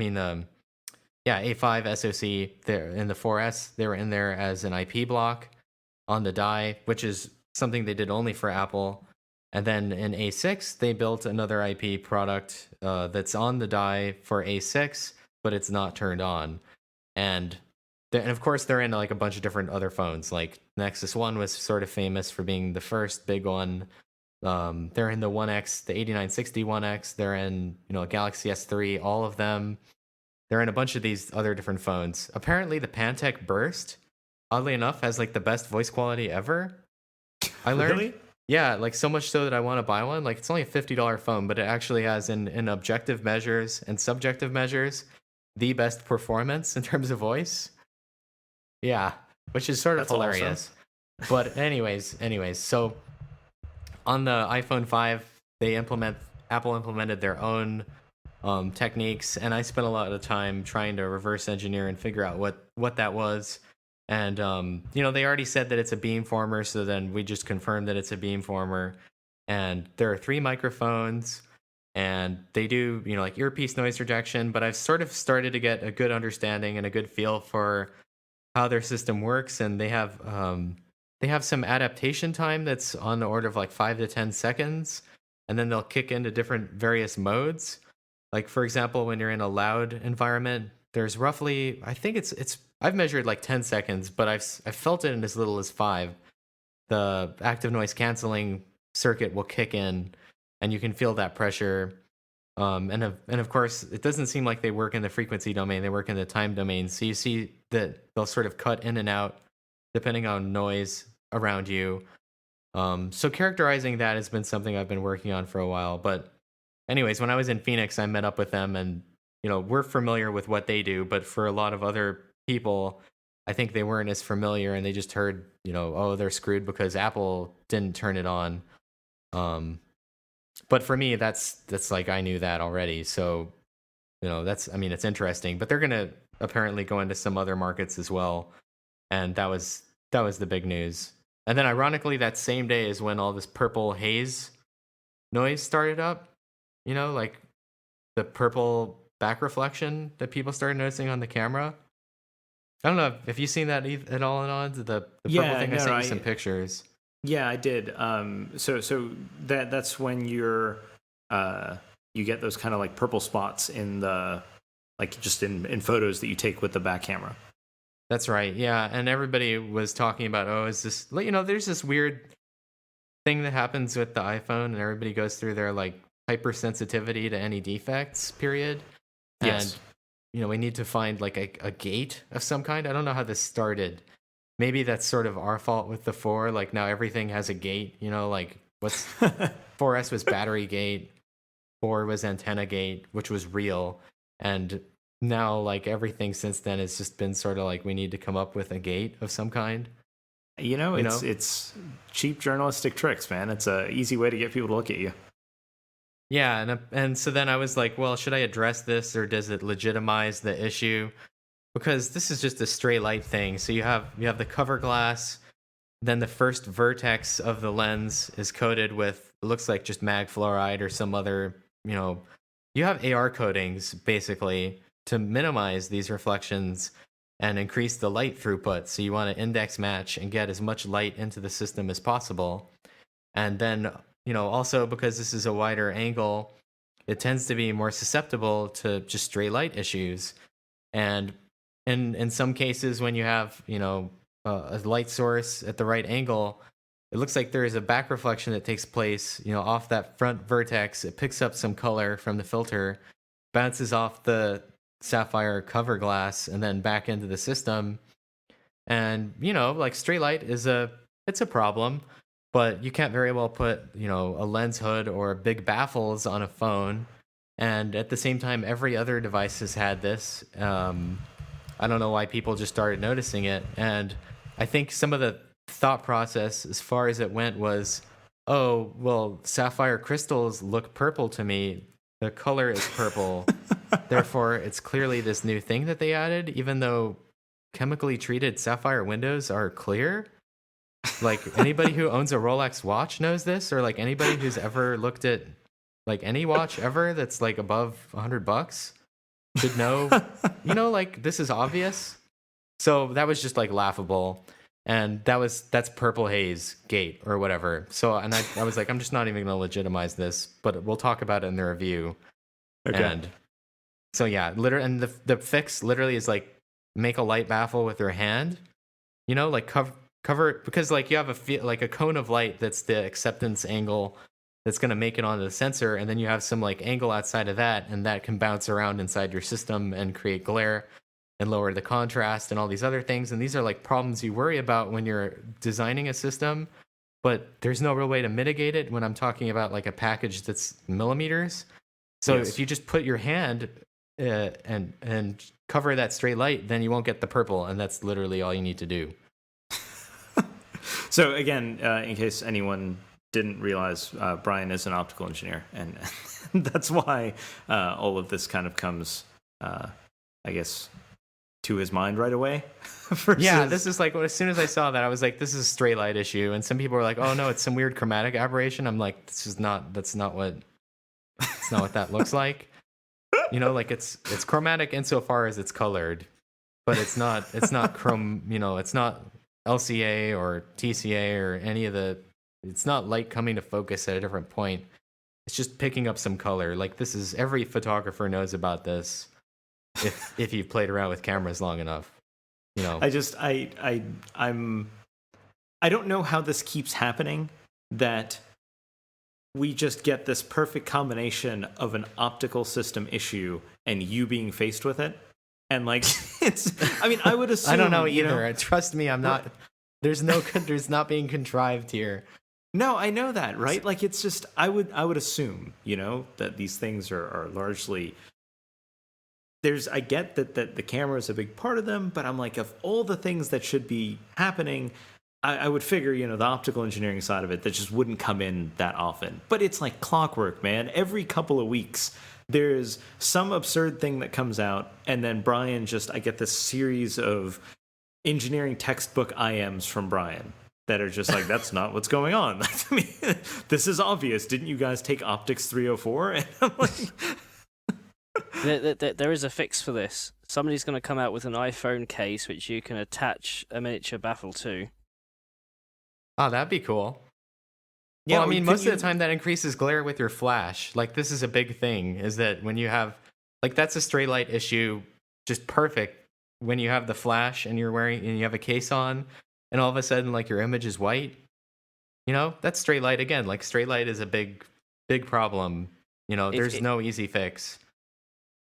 B: A5 SoC, there in the 4S, they were in there as an IP block on the die, which is something they did only for Apple. And then in A6, they built another IP product that's on the die for A6, but it's not turned on. And of course, they're in like a bunch of different other phones. Like Nexus 1 was sort of famous for being the first big one. They're in the 1X, the 8960 1X. They're in Galaxy S3, all of them. They're in a bunch of these other different phones. Apparently, the Pantech Burst, oddly enough, has like the best voice quality ever. I learned.
A: Really?
B: Yeah, like so much so that I want to buy one. Like it's only a $50 phone, but it actually has in objective measures and subjective measures the best performance in terms of voice. Yeah, which is sort of hilarious. Awesome. But anyways, so on the iPhone 5, Apple implemented their own techniques, and I spent a lot of time trying to reverse engineer and figure out what that was. And they already said that it's a beamformer, so then we just confirmed that it's a beamformer. And there are 3 microphones, and they do like earpiece noise rejection. But I've sort of started to get a good understanding and a good feel for how their system works, and they have some adaptation time that's on the order of like 5 to 10 seconds, and then they'll kick into different various modes. Like for example, when you're in a loud environment, there's roughly, I think it's I've measured like 10 seconds, but I've felt it in as little as 5. The active noise canceling circuit will kick in, and you can feel that pressure. And of course, it doesn't seem like they work in the frequency domain. They work in the time domain. So you see that they'll sort of cut in and out depending on noise around you. So characterizing that has been something I've been working on for a while. But anyways, when I was in Phoenix, I met up with them, and we're familiar with what they do. But for a lot of other people, I think they weren't as familiar, and they just heard, oh, they're screwed because Apple didn't turn it on. But for me, that's like I knew that already. So, it's interesting. But they're gonna apparently go into some other markets as well, and that was the big news. And then, ironically, that same day is when all this purple haze noise started up. Like the purple back reflection that people started noticing on the camera. I don't know if you've seen that at all, Anand. The purple thing. I sent you some pictures.
A: Yeah, I did. So that's when you get those kind of like purple spots in the just in photos that you take with the back camera.
B: That's right. Yeah, and everybody was talking about, oh, is this there's this weird thing that happens with the iPhone, and everybody goes through their like hypersensitivity to any defects period.
A: Yes.
B: And we need to find like a gate of some kind. I don't know how this started. Maybe that's sort of our fault with the 4. Like now everything has a gate, like what's 4S was battery gate, 4 was antenna gate, which was real. And now like everything since then has just been sort of like we need to come up with a gate of some kind.
A: It's cheap journalistic tricks, man. It's a easy way to get people to look at you.
B: Yeah, and so then I was like, well, should I address this, or does it legitimize the issue? Because this is just a stray light thing. So you have the cover glass, then the first vertex of the lens is coated with, it looks like just mag fluoride or some other, you have AR coatings basically to minimize these reflections and increase the light throughput. So you want to index match and get as much light into the system as possible. And then, also because this is a wider angle, it tends to be more susceptible to just stray light issues. And in some cases, when you have, a light source at the right angle, it looks like there is a back reflection that takes place, off that front vertex. It picks up some color from the filter, bounces off the sapphire cover glass, and then back into the system. And, like stray light it's a problem, but you can't very well put, a lens hood or big baffles on a phone. And at the same time, every other device has had this. I don't know why people just started noticing it. And I think some of the thought process as far as it went was, oh, well, sapphire crystals look purple to me. The color is purple. Therefore, it's clearly this new thing that they added, even though chemically treated sapphire windows are clear. Like anybody who owns a Rolex watch knows this, or like anybody who's ever looked at like any watch ever that's like above $100 should know, like this is obvious. So that was just like laughable. And that's Purple Haze Gate or whatever. So, and I was like, I'm just not even going to legitimize this, but we'll talk about it in the review.
A: Okay.
B: And so, yeah, literally, and the fix literally is like make a light baffle with your hand, like cover it, because like you have a cone of light that's the acceptance angle that's going to make it onto the sensor. And then you have some like angle outside of that, and that can bounce around inside your system and create glare and lower the contrast and all these other things. And these are like problems you worry about when you're designing a system, but there's no real way to mitigate it when I'm talking about like a package that's millimeters. So
A: Yes.
B: if you just put your hand and cover that straight light, then you won't get the purple, and that's literally all you need to do.
A: So again, in case anyone didn't realize, Brian is an optical engineer, and that's why all of this kind of comes, I guess, to his mind right away.
B: Yeah, this is like, as soon as I saw that, I was like, this is a straight light issue. And some people were like, oh no, it's some weird chromatic aberration. I'm like, that's not what that looks like. Like it's chromatic insofar as it's colored, but it's not chrome, it's not LCA or TCA or any of it's not light coming to focus at a different point. It's just picking up some color. Like every photographer knows about this. If you've played around with cameras long enough,
A: I don't know how this keeps happening, that we just get this perfect combination of an optical system issue and you being faced with it. And like, I would assume.
B: I don't know either. Trust me, I'm not. There's not being contrived here.
A: No, I know that, right? Like, it's just, I would assume, that these things are largely. I get that the camera is a big part of them, but I'm like, of all the things that should be happening, I would figure, the optical engineering side of it, that just wouldn't come in that often. But it's like clockwork, man. Every couple of weeks, there's some absurd thing that comes out, and then Brian I get this series of engineering textbook IMs from Brian that are just like, that's not what's going on. I mean, this is obvious. Didn't you guys take Optics 304? And I'm like...
C: There is a fix for this. Somebody's going to come out with an iPhone case which you can attach a miniature baffle to.
B: Oh, that'd be cool. Yeah, well, I mean, most of the time that increases glare with your flash. Like, this is a big thing, is that when you have, like, that's a straight light issue, just perfect. When you have the flash and you have a case on, and all of a sudden, like, your image is white, that's straight light again. Like, straight light is a big, big problem. There's no easy fix.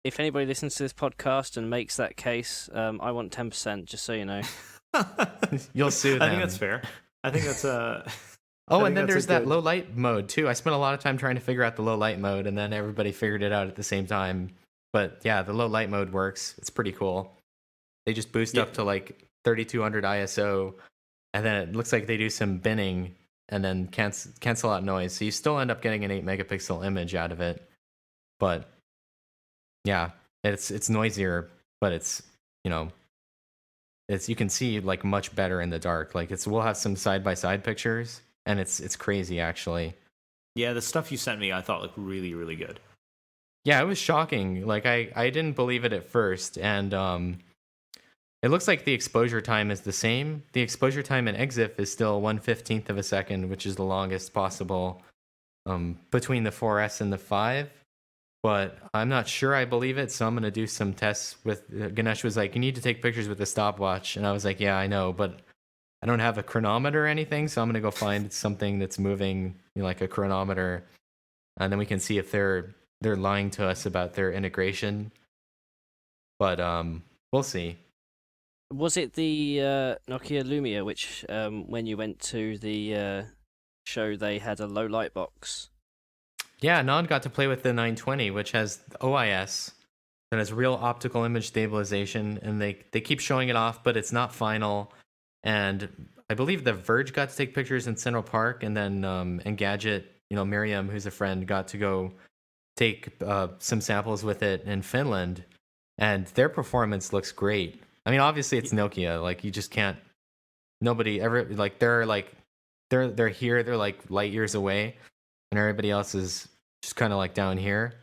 C: If anybody listens to this podcast and makes that case, I want 10%, just so you know.
B: You'll sue them.
A: I think that's fair. I think that's
B: Oh, and then there's that low light mode too. I spent a lot of time trying to figure out the low light mode, and then everybody figured it out at the same time. But yeah, the low light mode works. It's pretty cool. They just boost up to like 3200 ISO, and then it looks like they do some binning and then cancel out noise. So you still end up getting an 8 megapixel image out of it. But yeah, it's noisier, but it's you can see like much better in the dark. Like we'll have some side by side pictures, and it's crazy actually.
A: Yeah, the stuff you sent me I thought looked really, really good.
B: Yeah, it was shocking. Like I didn't believe it at first, and it looks like the exposure time is the same. The exposure time in EXIF is still 1/15 of a second, which is the longest possible between the 4S and the 5. But I'm not sure I believe it, so I'm going to do some tests with... Ganesh was like, you need to take pictures with a stopwatch. And I was like, yeah, I know, but I don't have a chronometer or anything, so I'm going to go find something that's moving, like a chronometer, and then we can see if they're lying to us about their integration. But we'll see.
C: Was it the Nokia Lumia, which when you went to the show, they had a low light box?
B: Yeah, Anand got to play with the 920, which has OIS, that has real optical image stabilization, and they keep showing it off, but it's not final. And I believe The Verge got to take pictures in Central Park, and then Engadget, Miriam, who's a friend, got to go take some samples with it in Finland, and their performance looks great. I mean, obviously it's Nokia. Like, you just can't. Nobody ever they're here. They're like light years away, and everybody else is just kind of like down here.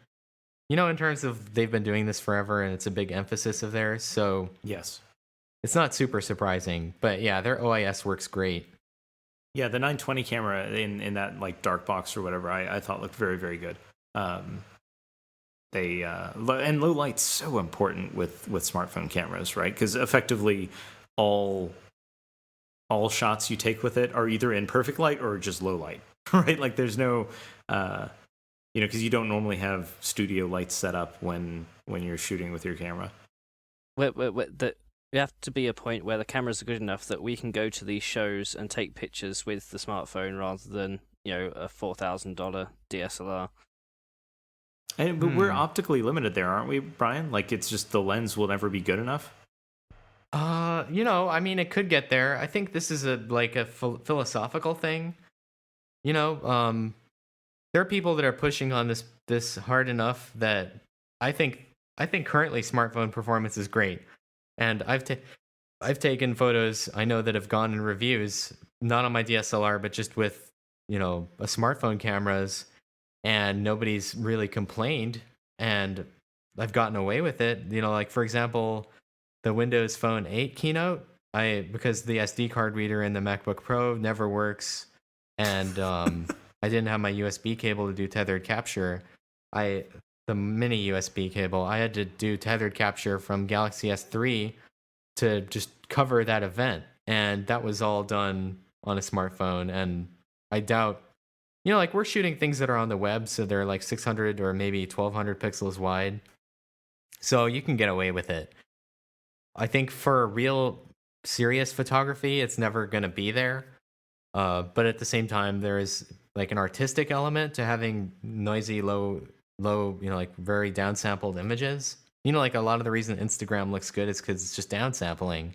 B: In terms of they've been doing this forever, and it's a big emphasis of theirs. So
A: Yes.
B: it's not super surprising, but yeah, their OIS works great.
A: Yeah, the 920 camera in that like dark box or whatever, I thought looked very, very good. And low light's so important with smartphone cameras, right? Because effectively all shots you take with it are either in perfect light or just low light, right? Like there's no, because you don't normally have studio lights set up when you're shooting with your camera.
C: We have to be a point where the cameras are good enough that we can go to these shows and take pictures with the smartphone rather than a $4,000 DSLR.
A: But we're optically limited there, aren't we, Brian? Like it's just the lens will never be good enough.
B: I mean, it could get there. I think this is a philosophical thing. There are people that are pushing on this hard enough that I think currently smartphone performance is great. And I've taken photos I know that have gone in reviews, not on my DSLR, but just with a smartphone cameras, and nobody's really complained, and I've gotten away with it. Like for example, the Windows Phone 8 keynote, because the SD card reader in the MacBook Pro never works, and I didn't have my USB cable to do tethered capture. The mini USB cable, I had to do tethered capture from Galaxy S3 to just cover that event, and that was all done on a smartphone. And I doubt, like we're shooting things that are on the web, so they're like 600 or maybe 1200 pixels wide, so you can get away with it. I think for real serious photography, it's never going to be there, but at the same time, there is like an artistic element to having noisy, low, like very downsampled images. Like a lot of the reason Instagram looks good is because it's just downsampling.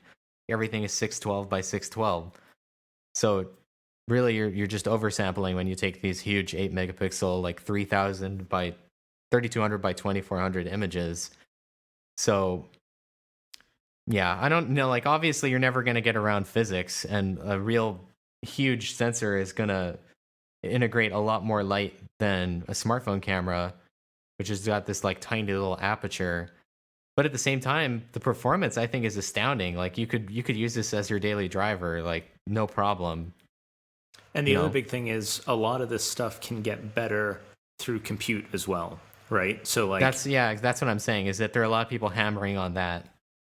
B: Everything is 612 by 612. So really, you're just oversampling when you take these huge 8 megapixel, like 3000 by 3200 by 2400 images. So yeah, I don't know. Like obviously, you're never going to get around physics, and a real huge sensor is going to integrate a lot more light than a smartphone camera, which has got this like tiny little aperture. But at the same time, the performance I think is astounding. Like you could use this as your daily driver, like no problem.
A: And the other big thing is a lot of this stuff can get better through compute as well, right? So like
B: that's what I'm saying, is that there are a lot of people hammering on that.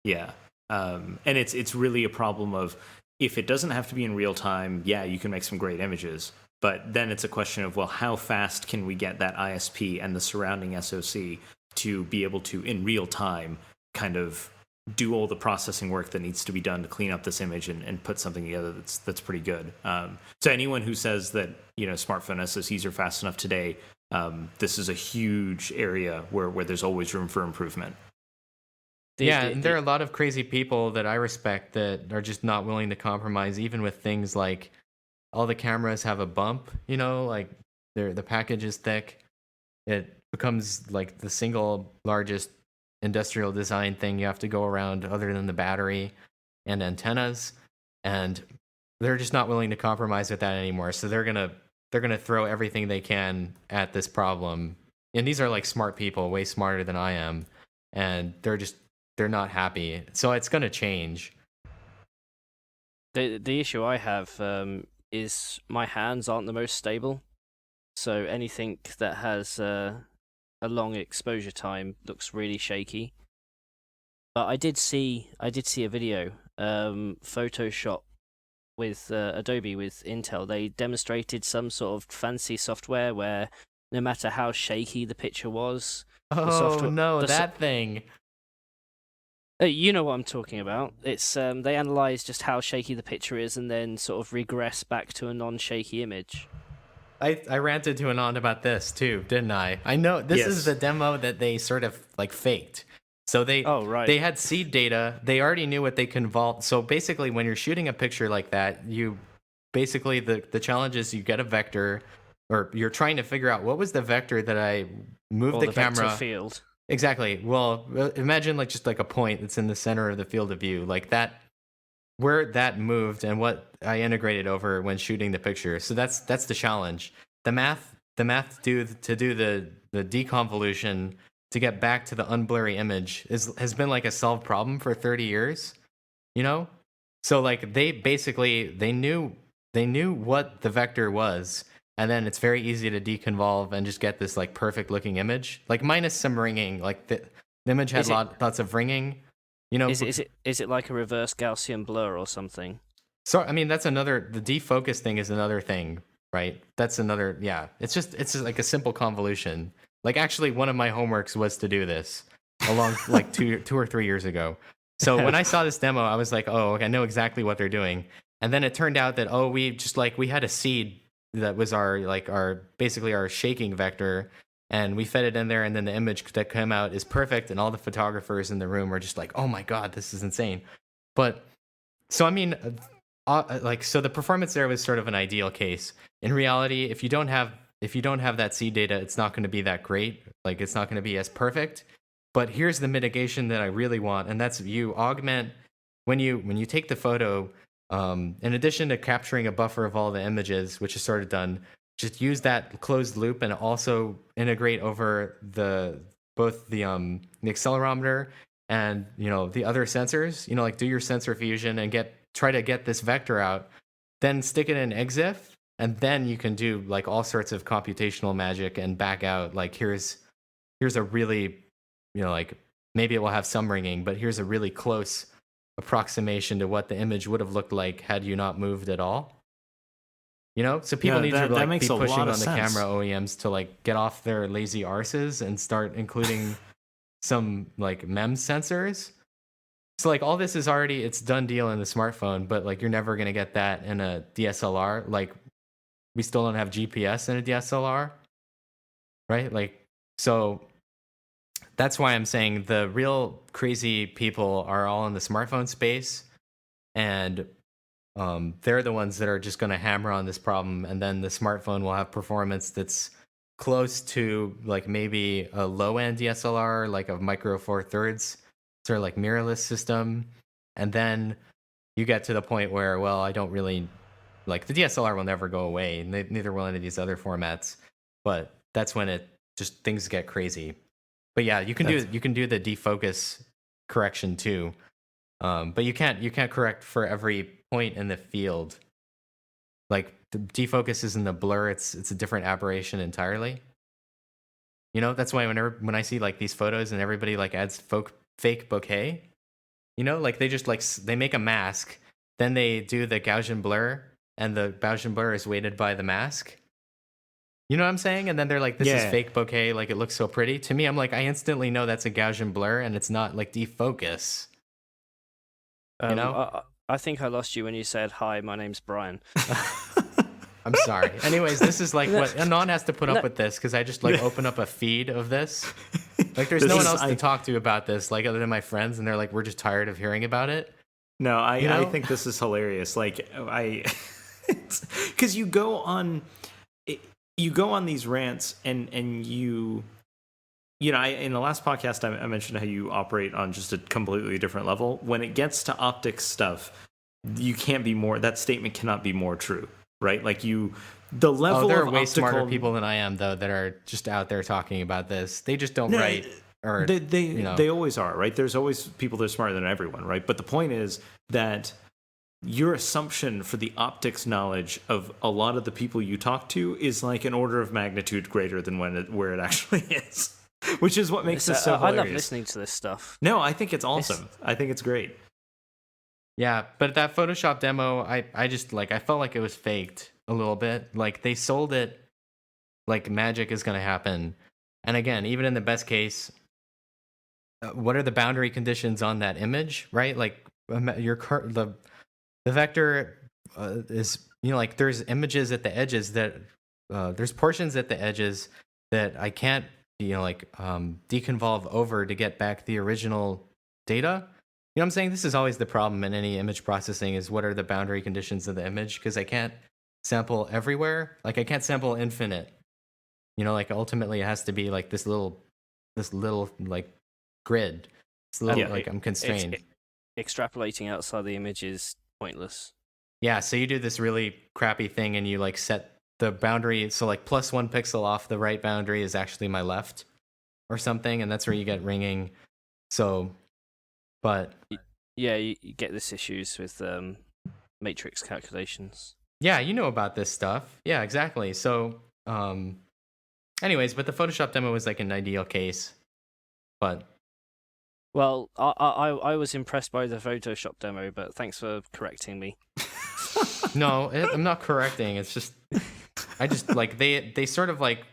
A: Yeah. And it's really a problem of, if it doesn't have to be in real time, yeah, you can make some great images. But then it's a question of, well, how fast can we get that ISP and the surrounding SoC to be able to, in real time, kind of do all the processing work that needs to be done to clean up this image and put something together that's pretty good. So anyone who says that smartphone SoCs are fast enough today, this is a huge area where there's always room for improvement.
B: And there are a lot of crazy people that I respect that are just not willing to compromise, even with things like all the cameras have a bump, like the package is thick. It becomes like the single largest industrial design thing you have to go around, other than the battery and antennas. And they're just not willing to compromise with that anymore. So they're gonna throw everything they can at this problem. And these are like smart people, way smarter than I am. And they're not happy. So it's gonna change.
C: The issue I have is my hands aren't the most stable. So anything that has a long exposure time looks really shaky. But I did see a video, Photoshop with Adobe with Intel. They demonstrated some sort of fancy software where no matter how shaky the picture was,
B: that thing.
C: You know what I'm talking about. It's they analyze just how shaky the picture is and then sort of regress back to a non-shaky image.
B: I ranted to Anand about this too, didn't I? I know this is the demo that they sort of like faked. So
C: Oh, right.
B: they had seed data. They already knew what they convolved. So basically, when you're shooting a picture like that, you basically the challenge is you get a vector, or you're trying to figure out what was the vector that I moved
C: Or
B: the
C: vector
B: camera.
C: field.
B: Exactly. Well, imagine like just like a point that's in the center of the field of view, like that, where that moved and what I integrated over when shooting the picture. So that's the challenge. The math to do the deconvolution to get back to the unblurry image has been like a solved problem for 30 years, you know? So like they knew what the vector was, and then it's very easy to deconvolve and just get this like perfect looking image, like minus some ringing. Like the image had lots of ringing, you know.
C: Is it like a reverse Gaussian blur or something?
B: So I mean, that's another. The defocus thing is another thing, right? That's another. Yeah, it's just like a simple convolution. Like actually, one of my homeworks was to do this along like two or 3 years ago. So when I saw this demo, I was like, oh, okay, I know exactly what they're doing. And then it turned out that we had a seed that was our basically our shaking vector, and we fed it in there, and then the image that came out is perfect, and all the photographers in the room were just like, oh my god, this is insane. But so I mean, so the performance there was sort of an ideal case. In reality, if you don't have that seed data, it's not going to be that great. Like it's not going to be as perfect. But here's the mitigation that I really want, and that's you augment when you take the photo. In addition to capturing a buffer of all the images, which is sort of done, just use that closed loop and also integrate over both the accelerometer and the other sensors. Like do your sensor fusion and try to get this vector out, then stick it in EXIF, and then you can do like all sorts of computational magic and back out. Like here's a really like maybe it will have some ringing, but here's a really close approximation to what the image would have looked like had you not moved at all. So people need to like be pushing on the camera OEMs to like get off their lazy arses and start including some like MEMS sensors. So like all this is already, it's done deal in the smartphone, but like you're never going to get that in a DSLR. Like we still don't have GPS in a DSLR, right? Like, so that's why I'm saying the real crazy people are all in the smartphone space, and they're the ones that are just going to hammer on this problem, and then the smartphone will have performance that's close to like maybe a low-end DSLR, like a Micro Four Thirds, sort of like mirrorless system, and then you get to the point where, well, I don't really like the DSLR will never go away, and neither will any of these other formats, but that's when things get crazy. But yeah, you can do the defocus correction too, but you can't correct for every point in the field. Like the defocus is in the blur; it's a different aberration entirely. That's why when I see like these photos and everybody like adds fake bokeh, like they just like they make a mask, then they do the Gaussian blur, and the Gaussian blur is weighted by the mask. You know what I'm saying? And then they're like, this is fake bokeh, like it looks so pretty. To me, I'm like, I instantly know that's a Gaussian blur and it's not like defocus.
C: I think I lost you when you said, hi, my name's Brian.
B: I'm sorry. Anyways, this is like what Anand has to put up with this because I just like open up a feed of this. Like there's no one else to talk to about this, like other than my friends, and they're like, we're just tired of hearing about it.
A: No, I think this is hilarious. Like because you go on these rants and in the last podcast I mentioned how you operate on just a completely different level. When it gets to optics stuff, you can't be more. That statement cannot be more true, right? Like the level.
B: There are
A: of
B: way
A: optical,
B: smarter people than I am, though, that are just out there talking about this. They just don't write. Or
A: they always are, right? There's always people that are smarter than everyone, right? But the point is that your assumption for the optics knowledge of a lot of the people you talk to is like an order of magnitude greater than where it actually is, which is what makes this so hilarious.
C: I love listening to this stuff.
A: No, I think it's awesome. I think it's great.
B: Yeah, but that Photoshop demo, I just like, I felt like it was faked a little bit. Like they sold it like magic is going to happen. And again, even in the best case, what are the boundary conditions on that image, right? Like the vector is, like there's images at the edges that there's portions at the edges that I can't deconvolve over to get back the original data. You know what I'm saying? This is always the problem in any image processing is what are the boundary conditions of the image? Because I can't sample everywhere. Like I can't sample infinite. Ultimately it has to be like this little like grid. It's little like I'm constrained.
C: Extrapolating outside the image is pointless.
B: Yeah, so you do this really crappy thing and you like set the boundary. So like +1 pixel off the right boundary is actually my left or something. And that's where you get ringing. So, but
C: yeah, you get this issues with matrix calculations.
B: Yeah, you know about this stuff. Yeah, exactly. So, anyways, but the Photoshop demo was like an ideal case. But
C: well, I was impressed by the Photoshop demo, but thanks for correcting me.
B: No, I'm not correcting. It's just I just like they sort of like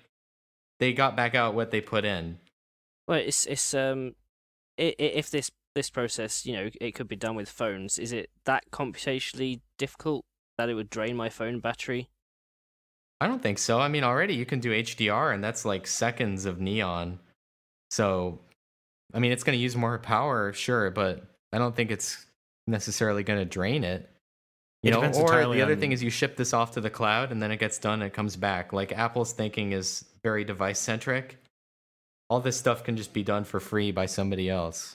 B: they got back out what they put in.
C: Well, it's if this process, it could be done with phones. Is it that computationally difficult that it would drain my phone battery?
B: I don't think so. I mean, already you can do HDR, and that's like seconds of neon. So, I mean, it's going to use more power, sure, but I don't think it's necessarily going to drain it. Or the other thing is you ship this off to the cloud, and then it gets done, and it comes back. Like Apple's thinking is very device-centric. All this stuff can just be done for free by somebody else.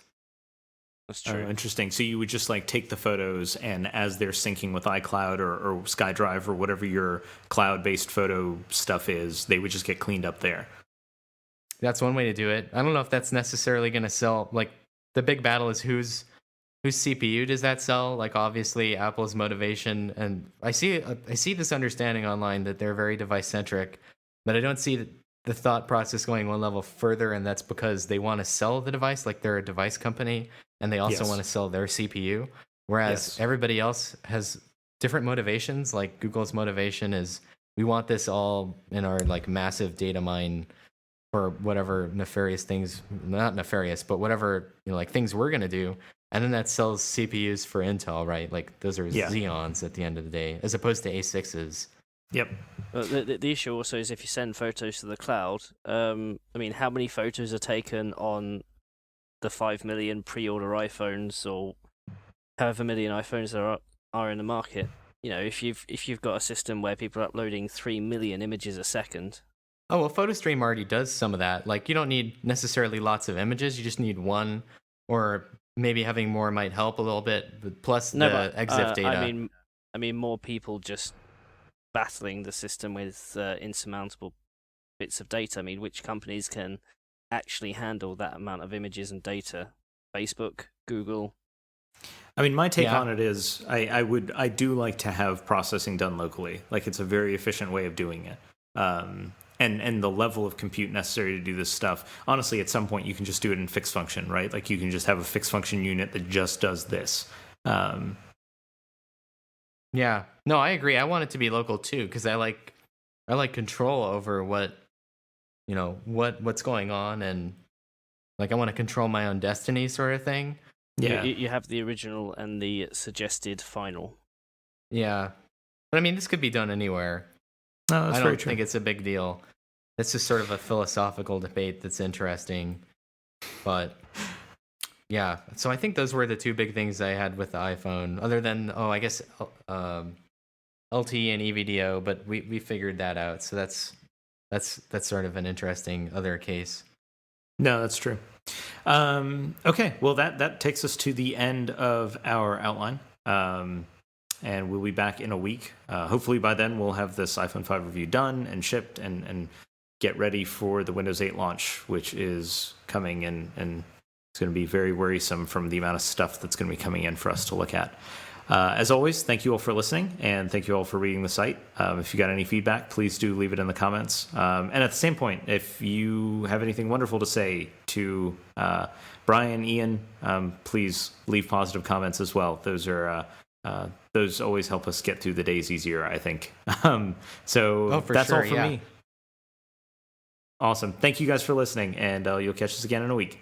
C: That's true.
A: Oh, interesting. So you would just like take the photos, and as they're syncing with iCloud or SkyDrive or whatever your cloud-based photo stuff is, they would just get cleaned up there.
B: That's one way to do it. I don't know if that's necessarily going to sell. Like the big battle is whose CPU does that sell? Like obviously Apple's motivation, and I see this understanding online that they're very device-centric, but I don't see the thought process going one level further, and that's because they want to sell the device, like they're a device company, and they also want to sell their CPU, whereas everybody else has different motivations. Like Google's motivation is we want this all in our like massive data mine for whatever nefarious things, not nefarious, but whatever like things we're gonna do, and then that sells CPUs for Intel, right? Like those are Xeons at the end of the day, as opposed to A6s.
A: Yep.
C: The issue also is if you send photos to the cloud, I mean, how many photos are taken on the 5 million pre-order iPhones or however million iPhones there are in the market? If you've got a system where people are uploading 3 million images a second.
B: Oh, well, PhotoStream already does some of that. Like you don't need necessarily lots of images. You just need one, or maybe having more might help a little bit. Plus the EXIF data.
C: I mean, more people just battling the system with insurmountable bits of data. I mean, which companies can actually handle that amount of images and data? Facebook, Google.
A: I mean, my take on it is I do like to have processing done locally. Like it's a very efficient way of doing it. And the level of compute necessary to do this stuff, honestly, at some point you can just do it in fixed function, right? Like you can just have a fixed function unit that just does this.
B: Yeah, no, I agree. I want it to be local too, because I like control over what's going on, and like I want to control my own destiny, sort of thing.
C: Yeah, you have the original and the suggested final.
B: Yeah, but I mean, this could be done anywhere.
A: No, that's
B: I
A: very
B: don't
A: true.
B: think it's a big deal. It's just sort of a philosophical debate that's interesting, but. Yeah, so I think those were the two big things I had with the iPhone, other than, I guess LTE and EVDO, but we figured that out. So that's sort of an interesting other case.
A: No, that's true. Okay, well, that takes us to the end of our outline, and we'll be back in a week. Hopefully by then we'll have this iPhone 5 review done and shipped and get ready for the Windows 8 launch, which is coming and it's going to be very worrisome from the amount of stuff that's going to be coming in for us to look at. As always, thank you all for listening, and thank you all for reading the site. If you got any feedback, please do leave it in the comments. And at the same point, if you have anything wonderful to say to Brian, Ian, please leave positive comments as well. Those always help us get through the days easier, I think. So that's all for me. Awesome. Thank you guys for listening, and you'll catch us again in a week.